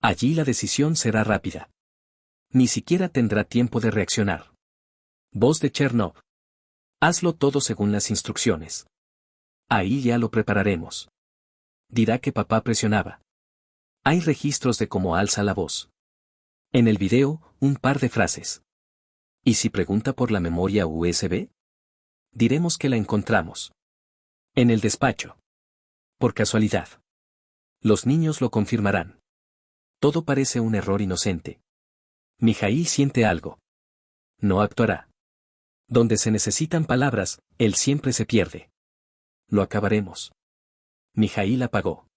Allí la decisión será rápida. Ni siquiera tendrá tiempo de reaccionar. Voz de Chernov. Hazlo todo según las instrucciones. Ahí ya lo prepararemos. Dirá que papá presionaba. Hay registros de cómo alza la voz. En el video, un par de frases. ¿Y si pregunta por la memoria USB? Diremos que la encontramos. En el despacho. Por casualidad. Los niños lo confirmarán. Todo parece un error inocente. Mijaíl siente algo. No actuará. Donde se necesitan palabras, él siempre se pierde. Lo acabaremos. Mijaíl apagó.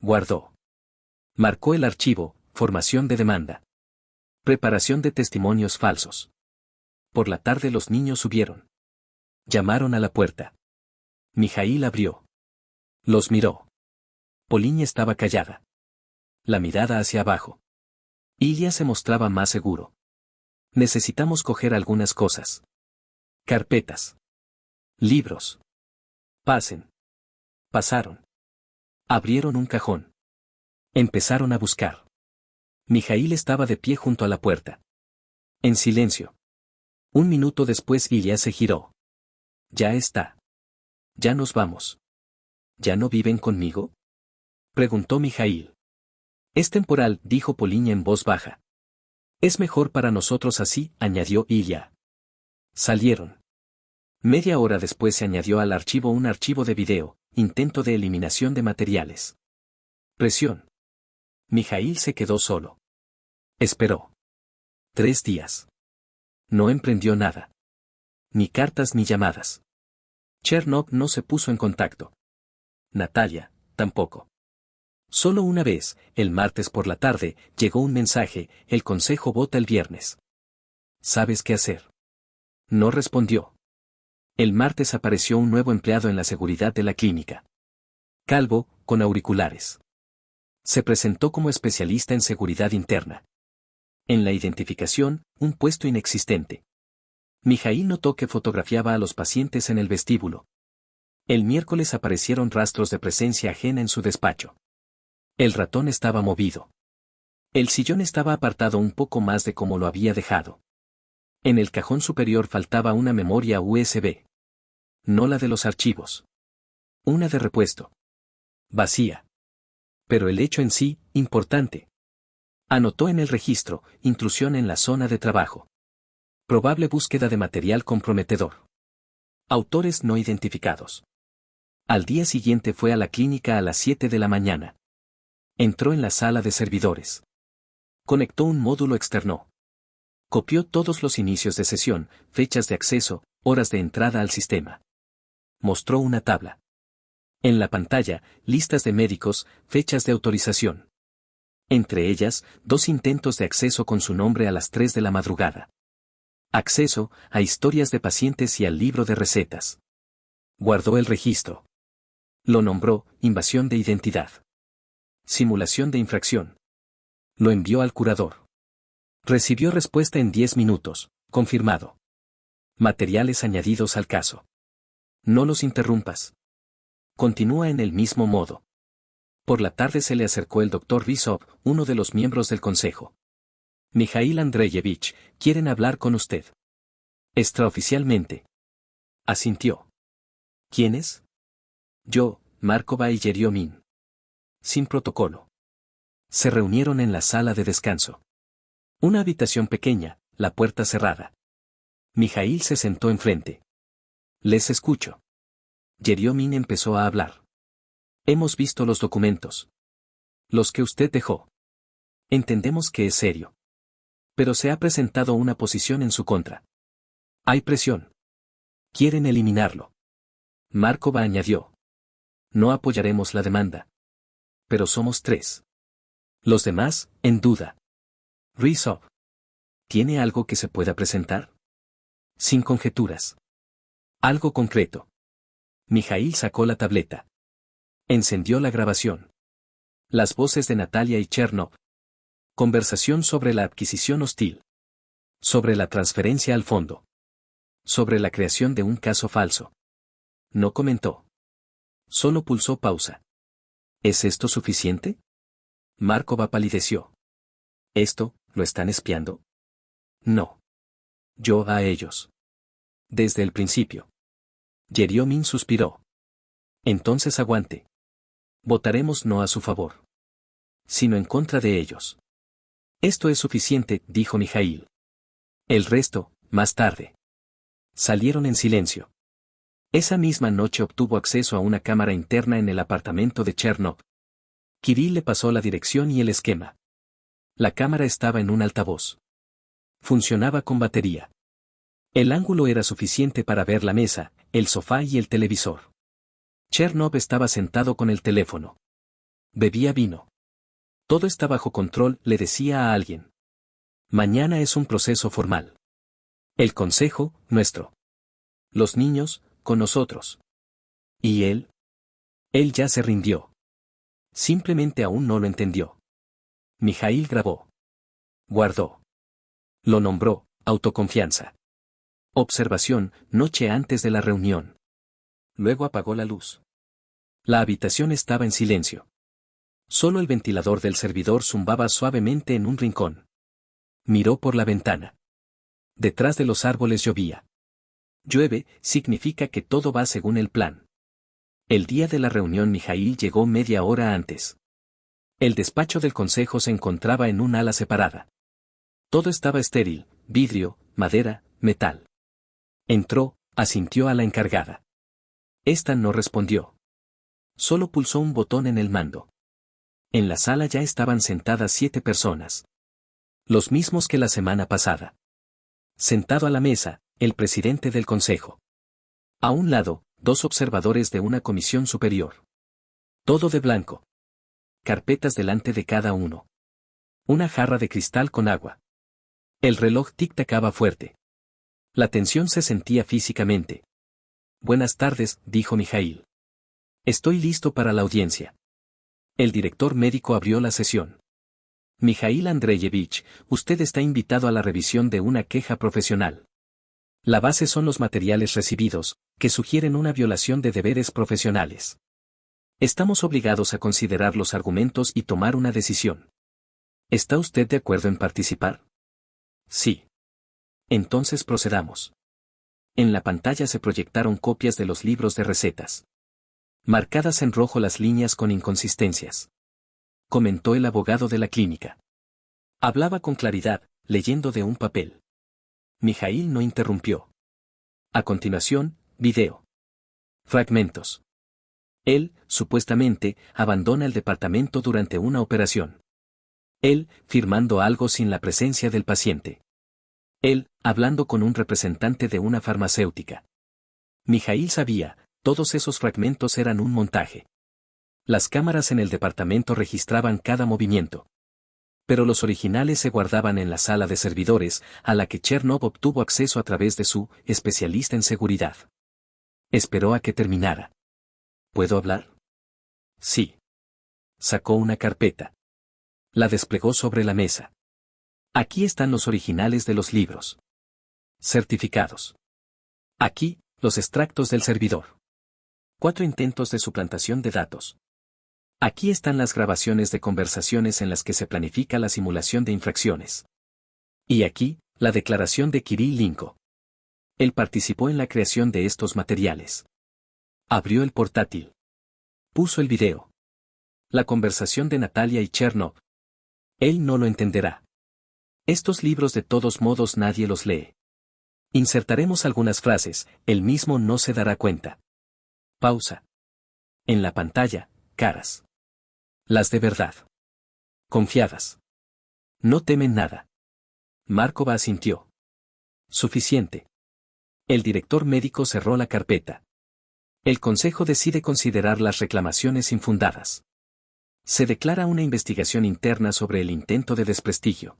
Guardó. Marcó el archivo, formación de demanda. Preparación de testimonios falsos. Por la tarde los niños subieron. Llamaron a la puerta. Mijaíl abrió. Los miró. Poliña estaba callada. La mirada hacia abajo. Ilya se mostraba más seguro. Necesitamos coger algunas cosas. Carpetas. Libros. Pasen. Pasaron. Abrieron un cajón. Empezaron a buscar. Mijaíl estaba de pie junto a la puerta. En silencio. Un minuto después Ilya se giró. Ya está. Ya nos vamos. ¿Ya no viven conmigo? Preguntó Mijaíl. Es temporal, dijo Poliña en voz baja. Es mejor para nosotros así, añadió Ilya. Salieron. Media hora después se añadió al archivo un archivo de video, intento de eliminación de materiales. Presión. Mijaíl se quedó solo. Esperó. 3 días. No emprendió nada. Ni cartas ni llamadas. Chernov no se puso en contacto. Natalia, tampoco. Solo una vez, el martes por la tarde, llegó un mensaje, el consejo vota el viernes. ¿Sabes qué hacer? No respondió. El martes apareció un nuevo empleado en la seguridad de la clínica. Calvo, con auriculares. Se presentó como especialista en seguridad interna. En la identificación, un puesto inexistente. Mijaíl notó que fotografiaba a los pacientes en el vestíbulo. El miércoles aparecieron rastros de presencia ajena en su despacho. El ratón estaba movido. El sillón estaba apartado un poco más de como lo había dejado. En el cajón superior faltaba una memoria USB. No la de los archivos. Una de repuesto. Vacía. Pero el hecho en sí, importante. Anotó en el registro, intrusión en la zona de trabajo. Probable búsqueda de material comprometedor. Autores no identificados. Al día siguiente fue a la clínica a las 7 de la mañana. Entró en la sala de servidores. Conectó un módulo externo. Copió todos los inicios de sesión, fechas de acceso, horas de entrada al sistema. Mostró una tabla. En la pantalla, listas de médicos, fechas de autorización. Entre ellas, 2 intentos de acceso con su nombre a las 3 de la madrugada. Acceso a historias de pacientes y al libro de recetas. Guardó el registro. Lo nombró invasión de identidad. Simulación de infracción. Lo envió al curador. Recibió respuesta en 10 minutos, confirmado. Materiales añadidos al caso. No los interrumpas. Continúa en el mismo modo. Por la tarde se le acercó el doctor Rizov, uno de los miembros del consejo. Mijaíl Andreyevich, quieren hablar con usted. Extraoficialmente. Asintió. ¿Quiénes? Yo, Markova y Yeriomin. Sin protocolo. Se reunieron en la sala de descanso. Una habitación pequeña, la puerta cerrada. Mijaíl se sentó enfrente. Les escucho. Yeriomin empezó a hablar. Hemos visto los documentos. Los que usted dejó. Entendemos que es serio. Pero se ha presentado una posición en su contra. Hay presión. Quieren eliminarlo. Markova añadió. No apoyaremos la demanda. Pero somos 3. Los demás, en duda. Rizov. ¿Tiene algo que se pueda presentar? Sin conjeturas. Algo concreto. Mijaíl sacó la tableta. Encendió la grabación. Las voces de Natalia y Chernov. Conversación sobre la adquisición hostil. Sobre la transferencia al fondo. Sobre la creación de un caso falso. No comentó. Solo pulsó pausa. ¿Es esto suficiente? Markova palideció. ¿Esto, lo están espiando? No. Yo a ellos. Desde el principio. Yeriomin suspiró. Entonces aguante. Votaremos no a su favor. Sino en contra de ellos. Esto es suficiente, dijo Mijaíl. El resto, más tarde. Salieron en silencio. Esa misma noche obtuvo acceso a una cámara interna en el apartamento de Chernov. Kirill le pasó la dirección y el esquema. La cámara estaba en un altavoz. Funcionaba con batería. El ángulo era suficiente para ver la mesa, el sofá y el televisor. Chernov estaba sentado con el teléfono. Bebía vino. Todo está bajo control, le decía a alguien. Mañana es un proceso formal. El consejo, nuestro. Los niños, con nosotros. ¿Y él? Él ya se rindió. Simplemente aún no lo entendió. Mijaíl grabó. Guardó. Lo nombró, autoconfianza. Observación, noche antes de la reunión. Luego apagó la luz. La habitación estaba en silencio. Solo el ventilador del servidor zumbaba suavemente en un rincón. Miró por la ventana. Detrás de los árboles llovía. Llueve, significa que todo va según el plan. El día de la reunión Mijaíl llegó media hora antes. El despacho del consejo se encontraba en un ala separada. Todo estaba estéril, vidrio, madera, metal. Entró, asintió a la encargada. Esta no respondió. Solo pulsó un botón en el mando. En la sala ya estaban sentadas 7 personas. Los mismos que la semana pasada. Sentado a la mesa, el presidente del consejo. A un lado, 2 observadores de una comisión superior. Todo de blanco. Carpetas delante de cada uno. Una jarra de cristal con agua. El reloj tic-tacaba fuerte. La tensión se sentía físicamente. Buenas tardes, dijo Mijaíl. Estoy listo para la audiencia. El director médico abrió la sesión. Mijaíl Andreyevich, usted está invitado a la revisión de una queja profesional. La base son los materiales recibidos, que sugieren una violación de deberes profesionales. Estamos obligados a considerar los argumentos y tomar una decisión. ¿Está usted de acuerdo en participar? Sí. Entonces procedamos. En la pantalla se proyectaron copias de los libros de recetas. Marcadas en rojo las líneas con inconsistencias. Comentó el abogado de la clínica. Hablaba con claridad, leyendo de un papel. Mijaíl no interrumpió. A continuación, video. Fragmentos. Él, supuestamente, abandona el departamento durante una operación. Él, firmando algo sin la presencia del paciente. Él, hablando con un representante de una farmacéutica. Mijaíl sabía, todos esos fragmentos eran un montaje. Las cámaras en el departamento registraban cada movimiento. Pero los originales se guardaban en la sala de servidores, a la que Chernov obtuvo acceso a través de su especialista en seguridad. Esperó a que terminara. ¿Puedo hablar? Sí. Sacó una carpeta. La desplegó sobre la mesa. Aquí están los originales de los libros. Certificados. Aquí, los extractos del servidor. 4 intentos de suplantación de datos. Aquí están las grabaciones de conversaciones en las que se planifica la simulación de infracciones. Y aquí, la declaración de Kirill Linko. Él participó en la creación de estos materiales. Abrió el portátil. Puso el video. La conversación de Natalia y Chernov. Él no lo entenderá. Estos libros de todos modos nadie los lee. Insertaremos algunas frases, él mismo no se dará cuenta. Pausa. En la pantalla, caras. Las de verdad. Confiadas. No temen nada. Markova asintió. Suficiente. El director médico cerró la carpeta. El consejo decide considerar las reclamaciones infundadas. Se declara una investigación interna sobre el intento de desprestigio.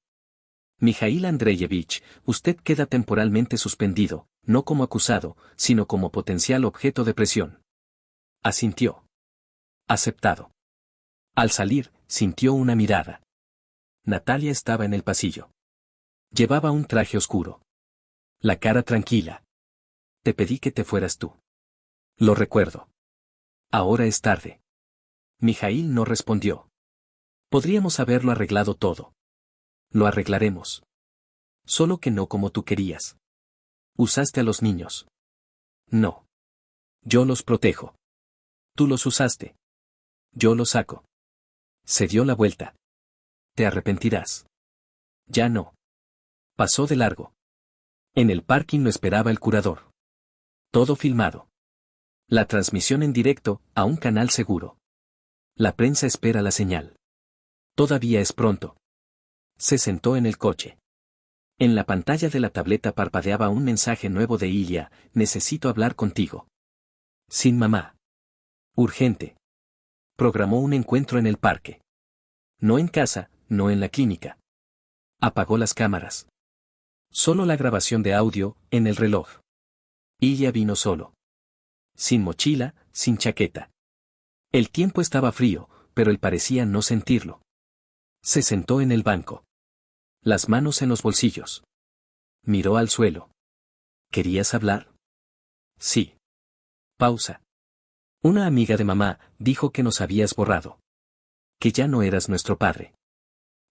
Mijaíl Andreyevich, usted queda temporalmente suspendido, no como acusado, sino como potencial objeto de presión. Asintió. Aceptado. Al salir, sintió una mirada. Natalia estaba en el pasillo. Llevaba un traje oscuro. La cara tranquila. Te pedí que te fueras tú. Lo recuerdo. Ahora es tarde. Mijaíl no respondió. Podríamos haberlo arreglado todo. Lo arreglaremos. Solo que no como tú querías. Usaste a los niños. No. Yo los protejo. Tú los usaste. Yo los saco. Se dio la vuelta. Te arrepentirás. Ya no. Pasó de largo. En el parking lo esperaba el curador. Todo filmado. La transmisión en directo, a un canal seguro. La prensa espera la señal. Todavía es pronto. Se sentó en el coche. En la pantalla de la tableta parpadeaba un mensaje nuevo de Ilya, necesito hablar contigo. Sin mamá. Urgente. Programó un encuentro en el parque. No en casa, no en la clínica. Apagó las cámaras. Solo la grabación de audio, en el reloj. Ilya vino solo. Sin mochila, sin chaqueta. El tiempo estaba frío, pero él parecía no sentirlo. Se sentó en el banco. Las manos en los bolsillos. Miró al suelo. ¿Querías hablar? Sí. Pausa. Una amiga de mamá dijo que nos habías borrado. Que ya no eras nuestro padre.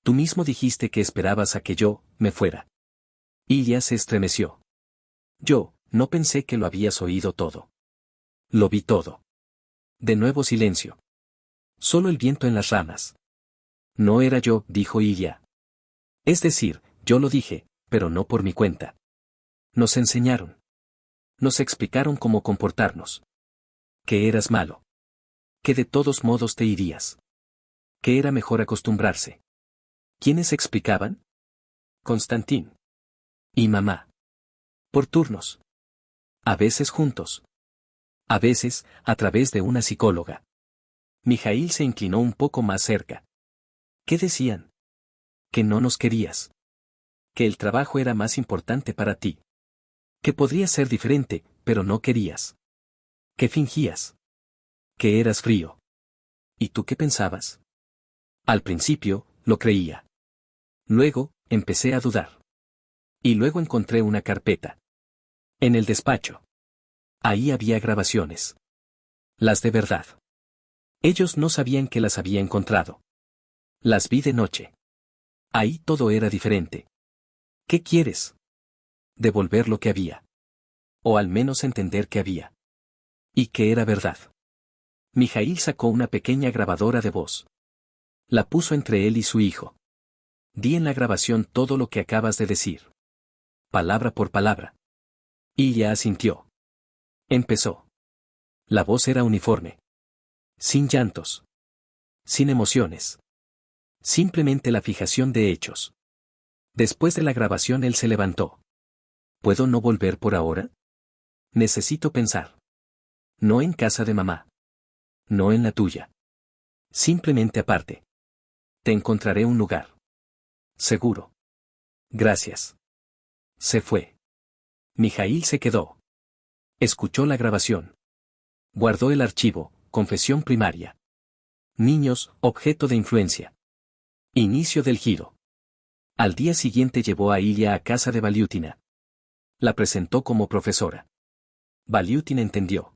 Tú mismo dijiste que esperabas a que yo me fuera. Ilya se estremeció. Yo no pensé que lo habías oído todo. Lo vi todo. De nuevo silencio. Solo el viento en las ramas. No era yo, dijo Ilya. Es decir, yo lo dije, pero no por mi cuenta. Nos enseñaron. Nos explicaron cómo comportarnos. Que eras malo. Que de todos modos te irías. Que era mejor acostumbrarse. ¿Quiénes explicaban? Constantín. Y mamá. Por turnos. A veces juntos. A veces, a través de una psicóloga. Mijaíl se inclinó un poco más cerca. ¿Qué decían? Que no nos querías. Que el trabajo era más importante para ti. Que podría ser diferente, pero no querías. Que fingías. Que eras frío. ¿Y tú qué pensabas? Al principio, lo creía. Luego, empecé a dudar. Y luego encontré una carpeta. En el despacho. Ahí había grabaciones. Las de verdad. Ellos no sabían que las había encontrado. Las vi de noche. Ahí todo era diferente. ¿Qué quieres? Devolver lo que había. O al menos entender que había. Y que era verdad. Mijaíl sacó una pequeña grabadora de voz. La puso entre él y su hijo. Di en la grabación todo lo que acabas de decir. Palabra por palabra. Ilya asintió. Empezó. La voz era uniforme. Sin llantos. Sin emociones. Simplemente la fijación de hechos. Después de la grabación él se levantó. ¿Puedo no volver por ahora? Necesito pensar. No en casa de mamá. No en la tuya. Simplemente aparte. Te encontraré un lugar. Seguro. Gracias. Se fue. Mijaíl se quedó. Escuchó la grabación. Guardó el archivo, confesión primaria. Niños, objeto de influencia. Inicio del giro. Al día siguiente llevó a Ilya a casa de Valiutina. La presentó como profesora. Valiutina entendió.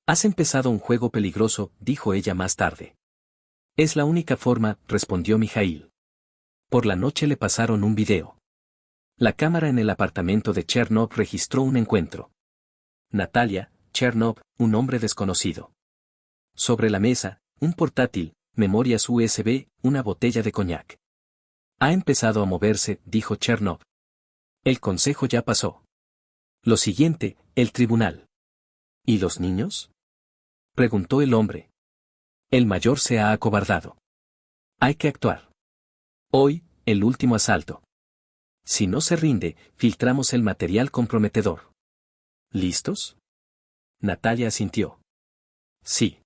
Has empezado un juego peligroso, dijo ella más tarde. Es la única forma, respondió Mijaíl. Por la noche le pasaron un video. La cámara en el apartamento de Chernov registró un encuentro. Natalia, Chernov, un hombre desconocido. Sobre la mesa, un portátil, memorias USB, una botella de coñac. Ha empezado a moverse, dijo Chernov. El consejo ya pasó. Lo siguiente, el tribunal. ¿Y los niños? Preguntó el hombre. El mayor se ha acobardado. Hay que actuar. Hoy, el último asalto. Si no se rinde, filtramos el material comprometedor. ¿Listos? Natalia asintió. Sí.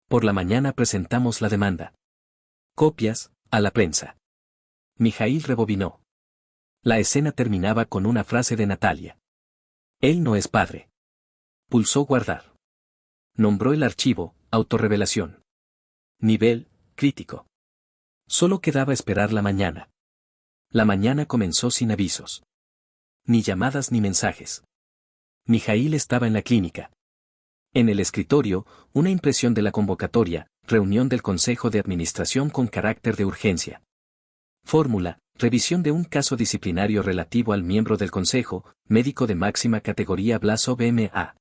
Por la mañana presentamos la demanda. Copias, a la prensa. Mijaíl rebobinó. La escena terminaba con una frase de Natalia. Él no es padre. Pulsó guardar. Nombró el archivo, autorrevelación. Nivel, crítico. Solo quedaba esperar la mañana. La mañana comenzó sin avisos. Ni llamadas ni mensajes. Mijaíl estaba en la clínica. En el escritorio, una impresión de la convocatoria, reunión del Consejo de Administración con carácter de urgencia. Fórmula, revisión de un caso disciplinario relativo al miembro del Consejo, médico de máxima categoría Blasov M.A.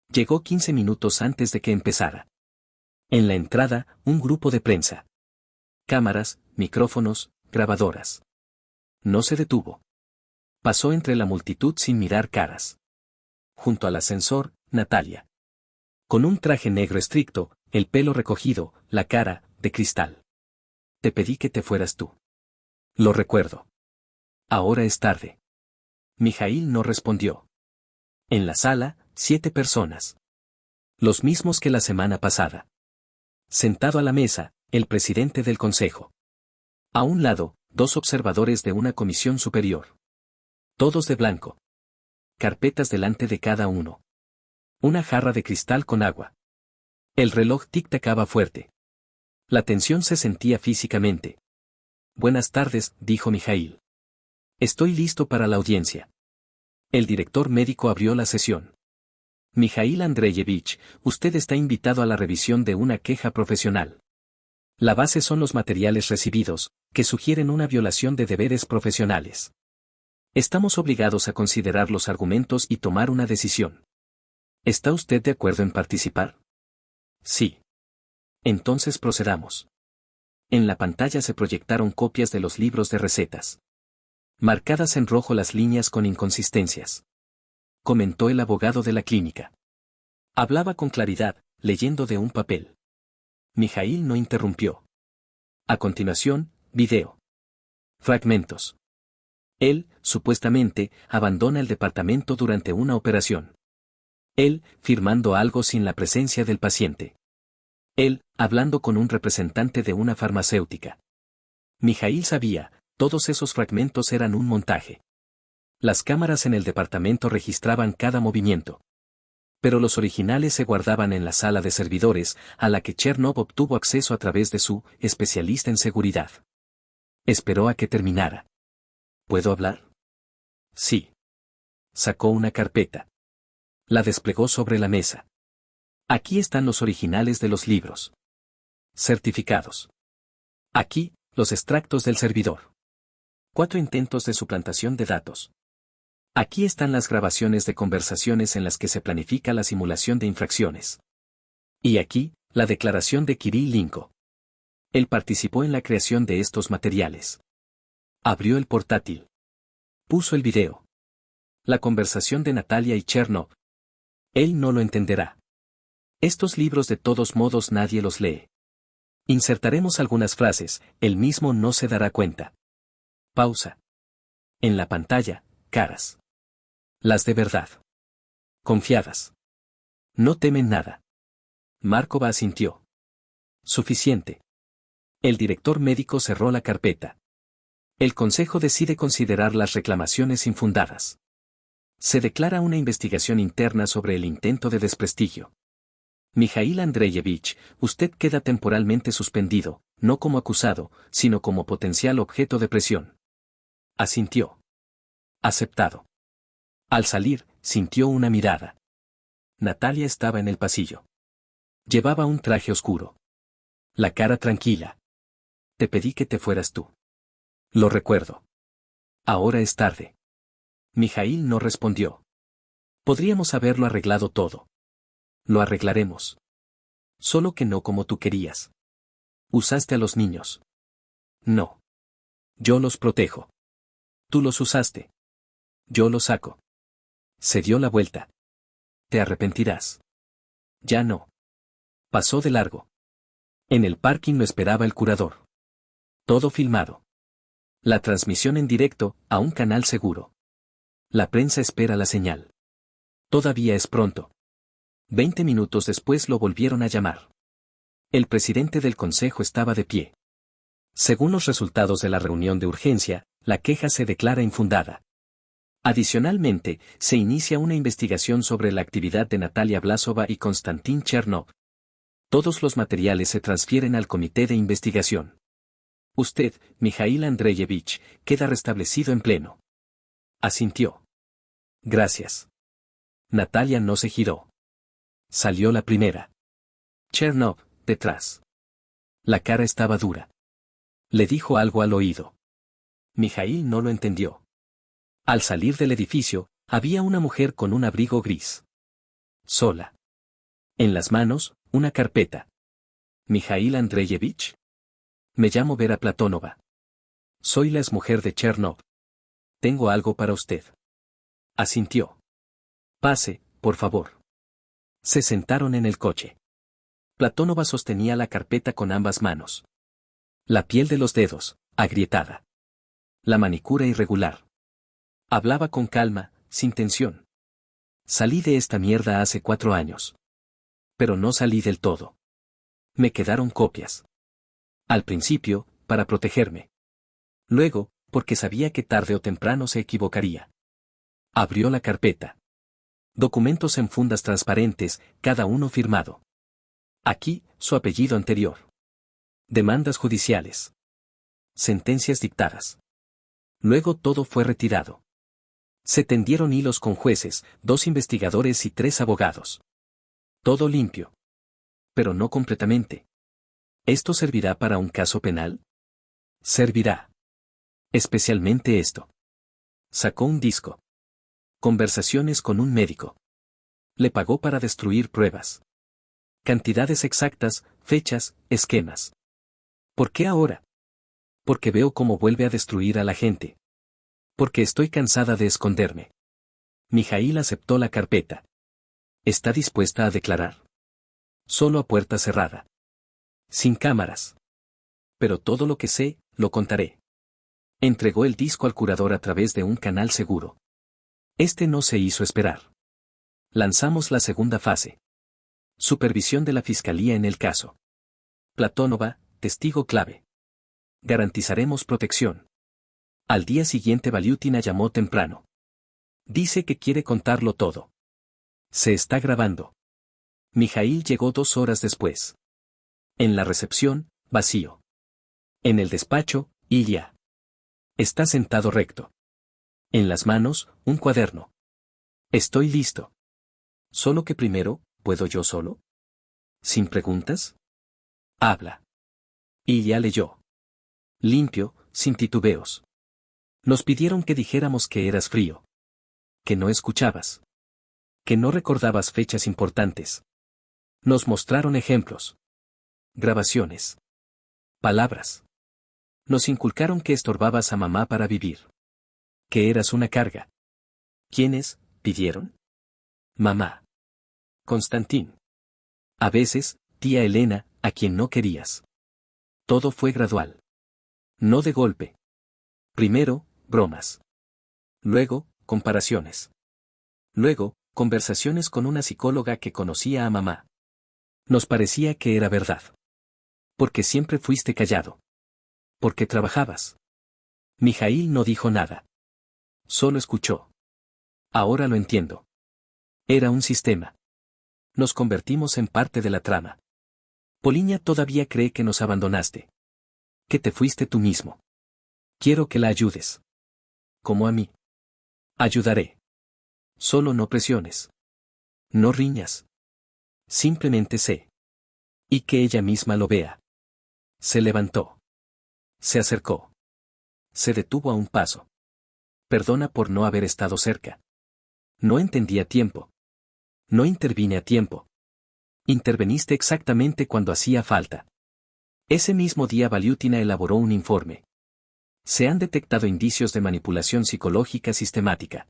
Llegó 15 minutos antes de que empezara. En la entrada, un grupo de prensa. Cámaras, micrófonos, grabadoras. No se detuvo. Pasó entre la multitud sin mirar caras. Junto al ascensor, Natalia. Con un traje negro estricto, el pelo recogido, la cara, de cristal. Te pedí que te fueras tú. Lo recuerdo. Ahora es tarde. Mijaíl no respondió. En la sala, 7 personas. Los mismos que la semana pasada. Sentado a la mesa, el presidente del consejo. A un lado, 2 observadores de una comisión superior. Todos de blanco. Carpetas delante de cada uno. Una jarra de cristal con agua. El reloj tic-tacaba fuerte. La tensión se sentía físicamente. Buenas tardes, dijo Mijaíl. Estoy listo para la audiencia. El director médico abrió la sesión. Mijaíl Andreyevich, usted está invitado a la revisión de una queja profesional. La base son los materiales recibidos, que sugieren una violación de deberes profesionales. Estamos obligados a considerar los argumentos y tomar una decisión. ¿Está usted de acuerdo en participar? Sí. Entonces procedamos. En la pantalla se proyectaron copias de los libros de recetas. Marcadas en rojo las líneas con inconsistencias. Comentó el abogado de la clínica. Hablaba con claridad, leyendo de un papel. Mijaíl no interrumpió. A continuación, video. Fragmentos. Él, supuestamente, abandona el departamento durante una operación. Él, firmando algo sin la presencia del paciente. Él, hablando con un representante de una farmacéutica. Mijaíl sabía, Todos esos fragmentos eran un montaje. Las cámaras en el departamento registraban cada movimiento. Pero los originales se guardaban en la sala de servidores, a la que Chernov obtuvo acceso a través de su especialista en seguridad. Esperó a que terminara. ¿Puedo hablar? Sí. Sacó una carpeta. La desplegó sobre la mesa. Aquí están los originales de los libros. Certificados. Aquí, los extractos del servidor. 4 intentos de suplantación de datos. Aquí están las grabaciones de conversaciones en las que se planifica la simulación de infracciones. Y aquí, la declaración de Kirill Linko. Él participó en la creación de estos materiales. Abrió el portátil. Puso el video. La conversación de Natalia y Chernov. Él no lo entenderá. Estos libros de todos modos nadie los lee. Insertaremos algunas frases, él mismo no se dará cuenta. Pausa. En la pantalla, caras. Las de verdad. Confiadas. No temen nada. Markova asintió. Suficiente. El director médico cerró la carpeta. El consejo decide considerar las reclamaciones infundadas. Se declara una investigación interna sobre el intento de desprestigio. Mijail Andreyevich, usted queda temporalmente suspendido, no como acusado, sino como potencial objeto de presión. Asintió. Aceptado. Al salir, sintió una mirada. Natalia estaba en el pasillo. Llevaba un traje oscuro. La cara tranquila. Te pedí que te fueras tú. Lo recuerdo. Ahora es tarde. Mijail no respondió. Podríamos haberlo arreglado todo. Lo arreglaremos. Solo que no como tú querías. Usaste a los niños. No. Yo los protejo. Tú los usaste. Yo los saco. Se dio la vuelta. Te arrepentirás. Ya no. Pasó de largo. En el parking lo esperaba el curador. Todo filmado. La transmisión en directo, a un canal seguro. La prensa espera la señal. Todavía es pronto. 20 minutos después lo volvieron a llamar. El presidente del consejo estaba de pie. Según los resultados de la reunión de urgencia, la queja se declara infundada. Adicionalmente, se inicia una investigación sobre la actividad de Natalia Vlasova y Konstantin Chernov. Todos los materiales se transfieren al comité de investigación. Usted, Mijail Andreyevich, queda restablecido en pleno. Asintió. Gracias. Natalia no se giró. Salió la primera. Chernov, detrás. La cara estaba dura. Le dijo algo al oído. Mijail no lo entendió. Al salir del edificio, había una mujer con un abrigo gris. Sola. En las manos, una carpeta. ¿Mijail Andreyevich? Me llamo Vera Platónova. Soy la exmujer de Chernov. Tengo algo para usted. Asintió. Pase, por favor. Se sentaron en el coche. Platónova sostenía la carpeta con ambas manos. La piel de los dedos, agrietada. La manicura irregular. Hablaba con calma, sin tensión. Salí de esta mierda hace 4 años. Pero no salí del todo. Me quedaron copias. Al principio, para protegerme. Luego, porque sabía que tarde o temprano se equivocaría. Abrió la carpeta. Documentos en fundas transparentes, cada uno firmado. Aquí, su apellido anterior. Demandas judiciales. Sentencias dictadas. Luego todo fue retirado. Se tendieron hilos con jueces, 2 investigadores y 3 abogados. Todo limpio. Pero no completamente. ¿Esto servirá para un caso penal? Servirá. Especialmente esto. Sacó un disco. Conversaciones con un médico. Le pagó para destruir pruebas. Cantidades exactas, fechas, esquemas. ¿Por qué ahora? Porque veo cómo vuelve a destruir a la gente. Porque estoy cansada de esconderme. Mijail aceptó la carpeta. ¿Está dispuesta a declarar? Solo a puerta cerrada. Sin cámaras. Pero todo lo que sé, lo contaré. Entregó el disco al curador a través de un canal seguro. Este no se hizo esperar. Lanzamos la segunda fase. Supervisión de la Fiscalía en el caso. Platónova, testigo clave. Garantizaremos protección. Al día siguiente Valiutina llamó temprano. Dice que quiere contarlo todo. Se está grabando. Mijaíl llegó 2 horas después. En la recepción, vacío. En el despacho, Ilya. Está sentado recto. En las manos, un cuaderno. Estoy listo. Solo que primero, ¿puedo yo solo? ¿Sin preguntas? Habla. Ilya leyó. Limpio, sin titubeos. Nos pidieron que dijéramos que eras frío. Que no escuchabas. Que no recordabas fechas importantes. Nos mostraron ejemplos. Grabaciones. Palabras. Nos inculcaron que estorbabas a mamá para vivir. Que eras una carga. ¿Quiénes pidieron? Mamá. Constantín. A veces, tía Elena, a quien no querías. Todo fue gradual. No de golpe. Primero, bromas. Luego, comparaciones. Luego, conversaciones con una psicóloga que conocía a mamá. Nos parecía que era verdad. Porque siempre fuiste callado. Porque trabajabas. Mijaíl no dijo nada. Solo escuchó. Ahora lo entiendo. Era un sistema. Nos convertimos en parte de la trama. Poliña todavía cree que nos abandonaste. Que te fuiste tú mismo. Quiero que la ayudes. Como a mí. Ayudaré. Solo no presiones. No riñas. Simplemente sé. Y que ella misma lo vea. Se levantó. Se acercó. Se detuvo a un paso. Perdona por no haber estado cerca. No entendí a tiempo. No intervine a tiempo. Interveniste exactamente cuando hacía falta. Ese mismo día Valiutina elaboró un informe. Se han detectado indicios de manipulación psicológica sistemática.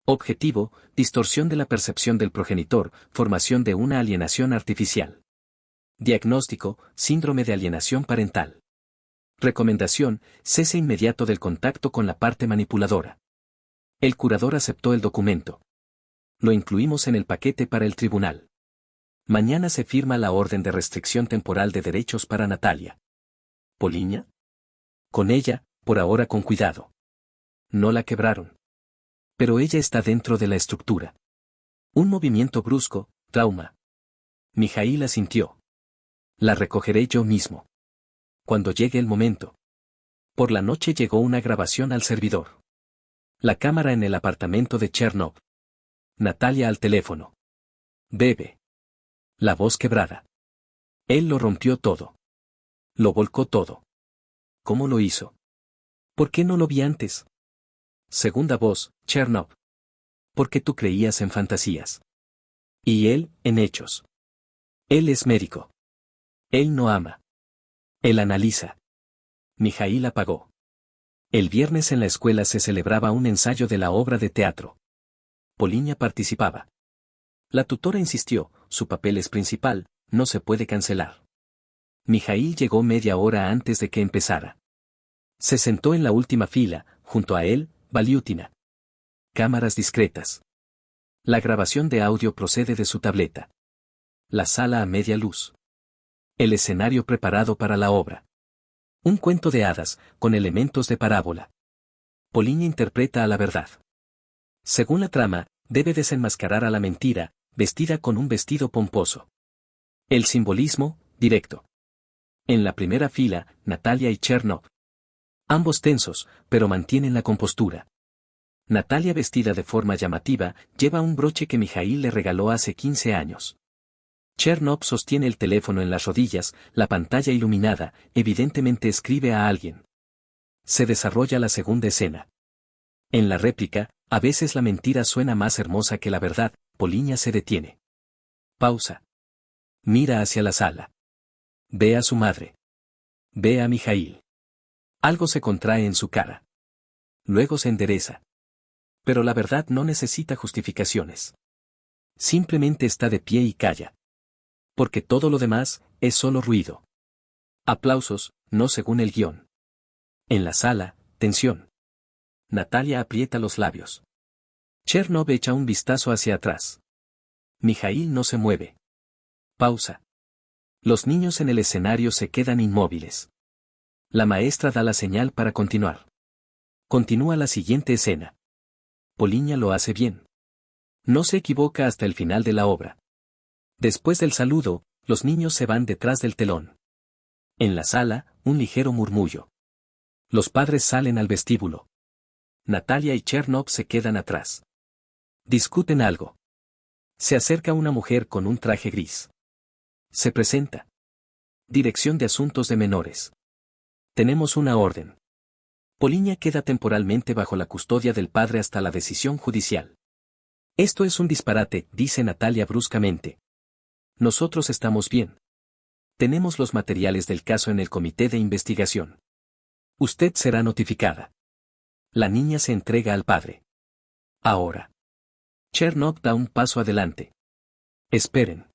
Objetivo, distorsión de la percepción del progenitor, formación de una alienación artificial. Diagnóstico, síndrome de alienación parental. Recomendación, cese inmediato del contacto con la parte manipuladora. El curador aceptó el documento. Lo incluimos en el paquete para el tribunal. Mañana se firma la orden de restricción temporal de derechos para Natalia. ¿Poliña? Con ella, por ahora con cuidado. No la quebraron. Pero ella está dentro de la estructura. Un movimiento brusco, trauma. Mijaíl asintió. La recogeré yo mismo. Cuando llegue el momento. Por la noche llegó una grabación al servidor. La cámara en el apartamento de Chernov. Natalia al teléfono. Bebe. La voz quebrada. Él lo rompió todo. Lo volcó todo. ¿Cómo lo hizo? ¿Por qué no lo vi antes? Segunda voz, Chernov. Porque tú creías en fantasías. Y él, en hechos. Él es médico. Él no ama. Él analiza. Mijaíl apagó. El viernes en la escuela se celebraba un ensayo de la obra de teatro. Poliña participaba. La tutora insistió, su papel es principal, no se puede cancelar. Mijaíl llegó media hora antes de que empezara. Se sentó en la última fila, junto a él, Valiutina. Cámaras discretas. La grabación de audio procede de su tableta. La sala a media luz. El escenario preparado para la obra. Un cuento de hadas, con elementos de parábola. Poliña interpreta a la verdad. Según la trama, debe desenmascarar a la mentira, vestida con un vestido pomposo. El simbolismo, directo. En la primera fila, Natalia y Chernov. Ambos tensos, pero mantienen la compostura. Natalia vestida de forma llamativa, lleva un broche que Mijaíl le regaló hace 15 años. Chernov sostiene el teléfono en las rodillas, la pantalla iluminada, evidentemente escribe a alguien. Se desarrolla la segunda escena. En la réplica, a veces la mentira suena más hermosa que la verdad, Poliña se detiene. Pausa. Mira hacia la sala. Ve a su madre. Ve a Mijaíl. Algo se contrae en su cara. Luego se endereza. Pero la verdad no necesita justificaciones. Simplemente está de pie y calla. Porque todo lo demás, es solo ruido. Aplausos, no según el guión. En la sala, tensión. Natalia aprieta los labios. Chernov echa un vistazo hacia atrás. Mijaíl no se mueve. Pausa. Los niños en el escenario se quedan inmóviles. La maestra da la señal para continuar. Continúa la siguiente escena. Poliña lo hace bien. No se equivoca hasta el final de la obra. Después del saludo, los niños se van detrás del telón. En la sala, un ligero murmullo. Los padres salen al vestíbulo. Natalia y Chernov se quedan atrás. Discuten algo. Se acerca una mujer con un traje gris. Se presenta. Dirección de Asuntos de Menores. Tenemos una orden. Poliña queda temporalmente bajo la custodia del padre hasta la decisión judicial. Esto es un disparate, dice Natalia bruscamente. Nosotros estamos bien. Tenemos los materiales del caso en el comité de investigación. Usted será notificada. La niña se entrega al padre. Ahora. Chernov da un paso adelante. Esperen.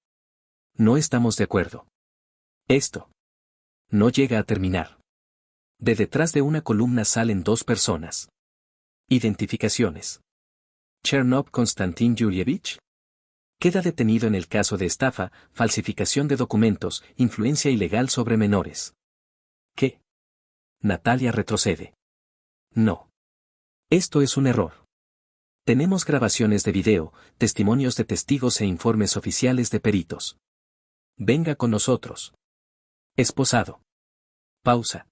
No estamos de acuerdo. Esto no llega a terminar. De detrás de una columna salen dos personas. Identificaciones. Chernov Konstantin Yulievich. Queda detenido en el caso de estafa, falsificación de documentos, influencia ilegal sobre menores. ¿Qué? Natalia retrocede. No. Esto es un error. Tenemos grabaciones de video, testimonios de testigos e informes oficiales de peritos. Venga con nosotros. Esposado. Pausa.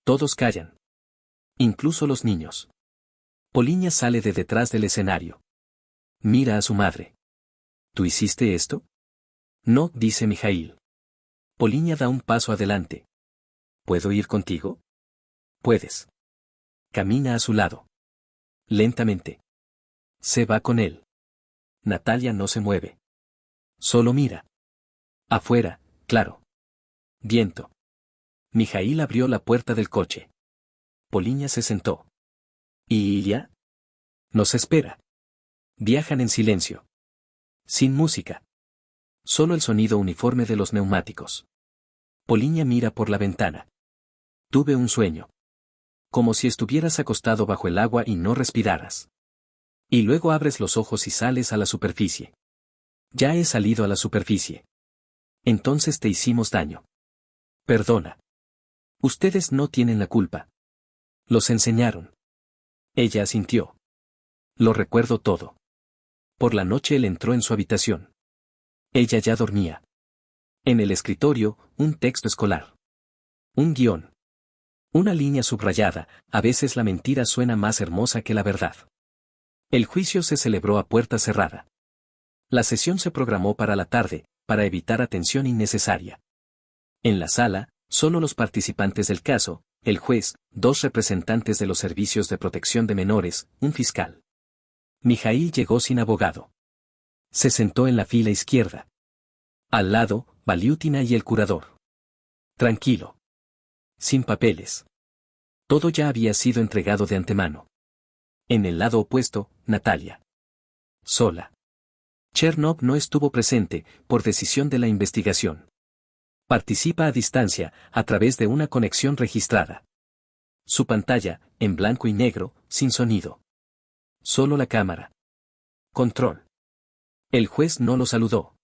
Todos callan. Incluso los niños. Poliña sale de detrás del escenario. Mira a su madre. ¿Tú hiciste esto? No, dice Mijail. Poliña da un paso adelante. ¿Puedo ir contigo? Puedes. Camina a su lado. Lentamente. Se va con él. Natalia no se mueve. Solo mira. Afuera, claro. Viento. Mijail abrió la puerta del coche. Poliña se sentó. ¿Y ya? Nos espera. Viajan en silencio. Sin música. Solo el sonido uniforme de los neumáticos. Poliña mira por la ventana. Tuve un sueño. Como si estuvieras acostado bajo el agua y no respiraras. Y luego abres los ojos y sales a la superficie. Ya he salido a la superficie. Entonces te hicimos daño. Perdona. Ustedes no tienen la culpa. Los enseñaron. Ella asintió. Lo recuerdo todo. Por la noche él entró en su habitación. Ella ya dormía. En el escritorio, un texto escolar. Un guión. Una línea subrayada, a veces la mentira suena más hermosa que la verdad. El juicio se celebró a puerta cerrada. La sesión se programó para la tarde, para evitar atención innecesaria. En la sala, solo los participantes del caso, el juez, dos representantes de los servicios de protección de menores, un fiscal. Mijail llegó sin abogado. Se sentó en la fila izquierda. Al lado, Valiutina y el curador. Tranquilo. Sin papeles. Todo ya había sido entregado de antemano. En el lado opuesto, Natalia. Sola. Chernov no estuvo presente, por decisión de la investigación. Participa a distancia, a través de una conexión registrada. Su pantalla, en blanco y negro, sin sonido. Solo la cámara. Control. El juez no lo saludó.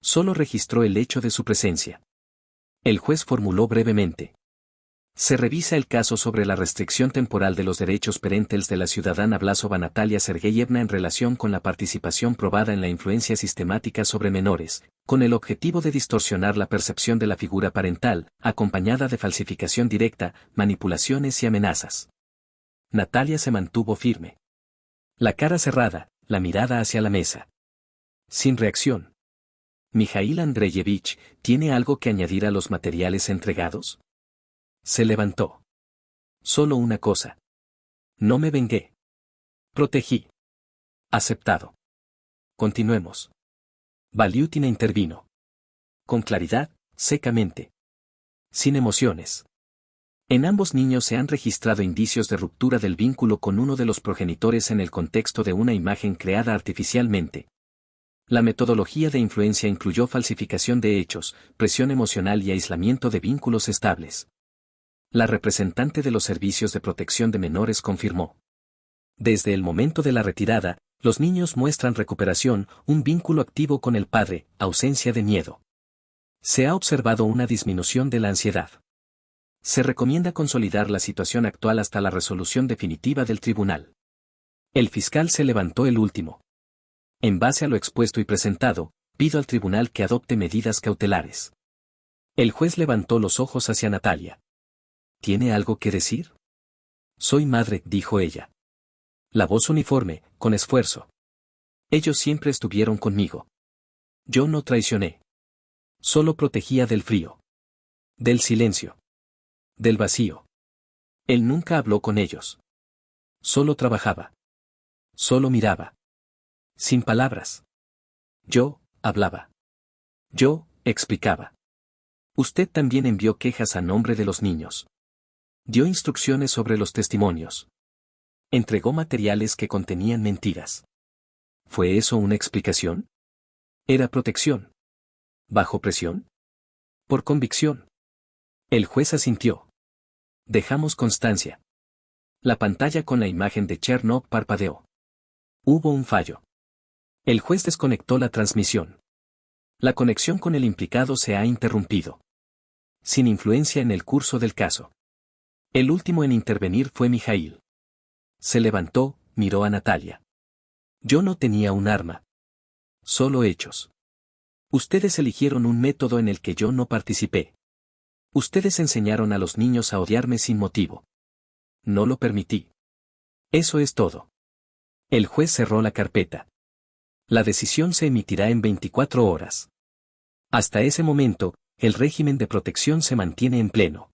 Solo registró el hecho de su presencia. El juez formuló brevemente. Se revisa el caso sobre la restricción temporal de los derechos parentales de la ciudadana Vlasova Natalia Sergeyevna en relación con la participación probada en la influencia sistemática sobre menores, con el objetivo de distorsionar la percepción de la figura parental, acompañada de falsificación directa, manipulaciones y amenazas. Natalia se mantuvo firme. La cara cerrada, la mirada hacia la mesa. Sin reacción. Mijail Andreyevich, ¿tiene algo que añadir a los materiales entregados? Se levantó. Solo una cosa. No me vengué. Protegí. Aceptado. Continuemos. Valiutina intervino. Con claridad, secamente. Sin emociones. En ambos niños se han registrado indicios de ruptura del vínculo con uno de los progenitores en el contexto de una imagen creada artificialmente. La metodología de influencia incluyó falsificación de hechos, presión emocional y aislamiento de vínculos estables. La representante de los servicios de protección de menores confirmó. Desde el momento de la retirada, los niños muestran recuperación, un vínculo activo con el padre, ausencia de miedo. Se ha observado una disminución de la ansiedad. Se recomienda consolidar la situación actual hasta la resolución definitiva del tribunal. El fiscal se levantó el último. En base a lo expuesto y presentado, pido al tribunal que adopte medidas cautelares. El juez levantó los ojos hacia Natalia. ¿Tiene algo que decir? Soy madre, dijo ella. La voz uniforme, con esfuerzo. Ellos siempre estuvieron conmigo. Yo no traicioné. Solo protegía del frío. Del silencio. Del vacío. Él nunca habló con ellos. Solo trabajaba. Solo miraba. Sin palabras. Yo, hablaba. Yo, explicaba. Usted también envió quejas a nombre de los niños. Dio instrucciones sobre los testimonios. Entregó materiales que contenían mentiras. ¿Fue eso una explicación? Era protección. ¿Bajo presión? Por convicción. El juez asintió. Dejamos constancia. La pantalla con la imagen de Chernow parpadeó. Hubo un fallo. El juez desconectó la transmisión. La conexión con el implicado se ha interrumpido. Sin influencia en el curso del caso. El último en intervenir fue Mijaíl. Se levantó, miró a Natalia. Yo no tenía un arma. Solo hechos. Ustedes eligieron un método en el que yo no participé. Ustedes enseñaron a los niños a odiarme sin motivo. No lo permití. Eso es todo. El juez cerró la carpeta. La decisión se emitirá en 24 horas. Hasta ese momento, el régimen de protección se mantiene en pleno.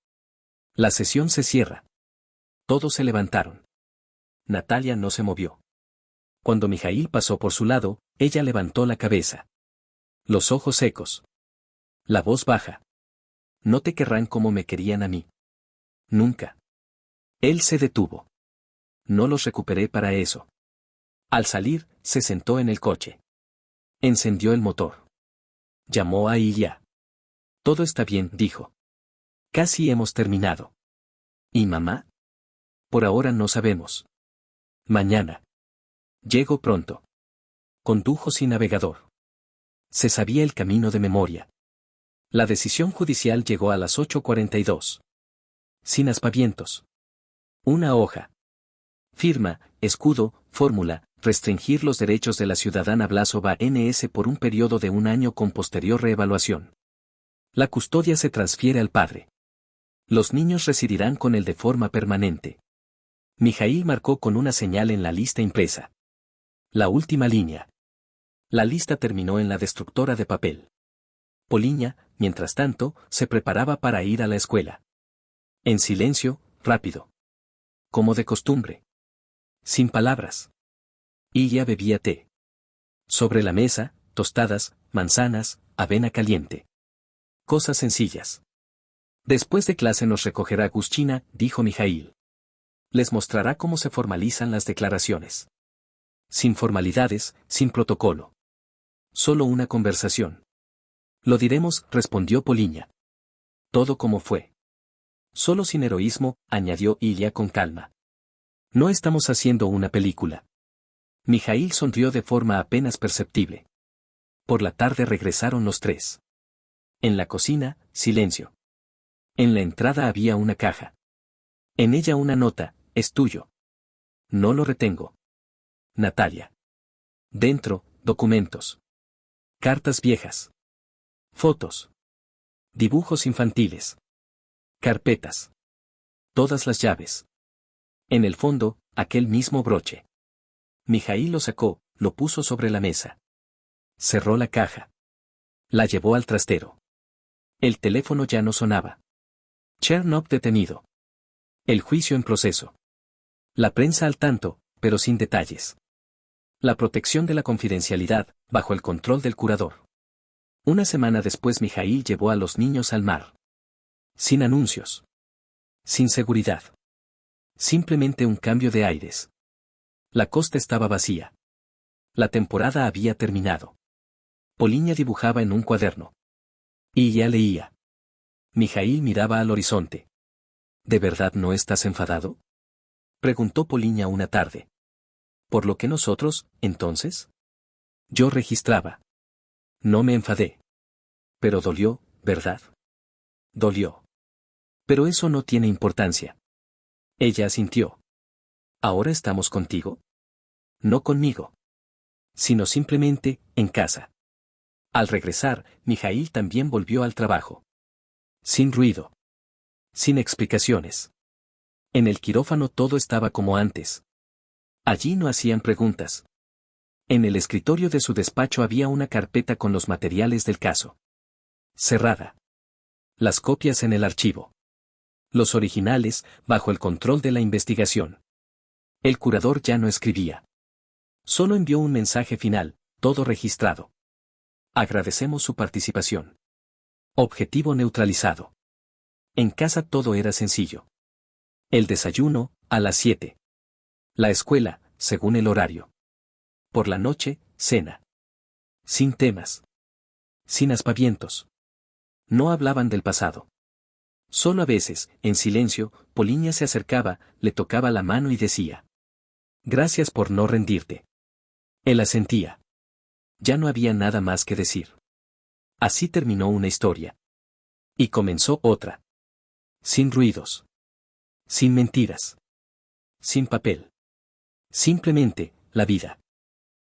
La sesión se cierra. Todos se levantaron. Natalia no se movió. Cuando Mijaíl pasó por su lado, ella levantó la cabeza. Los ojos secos. La voz baja. No te querrán como me querían a mí. Nunca. Él se detuvo. No los recuperé para eso. Al salir, se sentó en el coche. Encendió el motor. Llamó a Ilya. Todo está bien, dijo. Casi hemos terminado. ¿Y mamá? Por ahora no sabemos. Mañana. Llego pronto. Condujo sin navegador. Se sabía el camino de memoria. La decisión judicial llegó a las 8:42. Sin aspavientos. Una hoja. Firma, escudo, fórmula, restringir los derechos de la ciudadana Blasova NS por un periodo de 1 año con posterior reevaluación. La custodia se transfiere al padre. Los niños residirán con él de forma permanente. Mijaíl marcó con una señal en la lista impresa. La última línea. La lista terminó en la destructora de papel. Poliña, mientras tanto, se preparaba para ir a la escuela. En silencio, rápido. Como de costumbre. Sin palabras. Ilya bebía té. Sobre la mesa, tostadas, manzanas, avena caliente. Cosas sencillas. Después de clase nos recogerá Guschina, dijo Mijaíl. Les mostrará cómo se formalizan las declaraciones. Sin formalidades, sin protocolo. Solo una conversación. Lo diremos, respondió Poliña. Todo como fue. Solo sin heroísmo, añadió Ilya con calma. No estamos haciendo una película. Mijaíl sonrió de forma apenas perceptible. Por la tarde regresaron los tres. En la cocina, silencio. En la entrada había una caja. En ella una nota, es tuyo. No lo retengo. Natalia. Dentro, documentos. Cartas viejas. Fotos. Dibujos infantiles. Carpetas. Todas las llaves. En el fondo, aquel mismo broche. Mijaíl lo sacó, lo puso sobre la mesa. Cerró la caja. La llevó al trastero. El teléfono ya no sonaba. Chernow detenido. El juicio en proceso. La prensa al tanto, pero sin detalles. La protección de la confidencialidad, bajo el control del curador. Una semana después Mijaíl llevó a los niños al mar. Sin anuncios. Sin seguridad. Simplemente un cambio de aires. La costa estaba vacía. La temporada había terminado. Poliña dibujaba en un cuaderno. Y ya leía. Mijaíl miraba al horizonte. ¿De verdad no estás enfadado? Preguntó Poliña una tarde. ¿Por lo que nosotros, entonces? Yo registraba. No me enfadé. Pero dolió, ¿verdad? Dolió. Pero eso no tiene importancia. Ella asintió. ¿Ahora estamos contigo? No conmigo. Sino simplemente, en casa. Al regresar, Mijail también volvió al trabajo. Sin ruido. Sin explicaciones. En el quirófano todo estaba como antes. Allí no hacían preguntas. En el escritorio de su despacho había una carpeta con los materiales del caso. Cerrada. Las copias en el archivo. Los originales, bajo el control de la investigación. El curador ya no escribía. Solo envió un mensaje final, todo registrado. Agradecemos su participación. Objetivo neutralizado. En casa todo era sencillo. El desayuno, a las 7. La escuela, según el horario. Por la noche, cena. Sin temas. Sin aspavientos. No hablaban del pasado. Solo a veces, en silencio, Polinia se acercaba, le tocaba la mano y decía: gracias por no rendirte. Él asentía. Ya no había nada más que decir. Así terminó una historia. Y comenzó otra. Sin ruidos. Sin mentiras. Sin papel. Simplemente, la vida.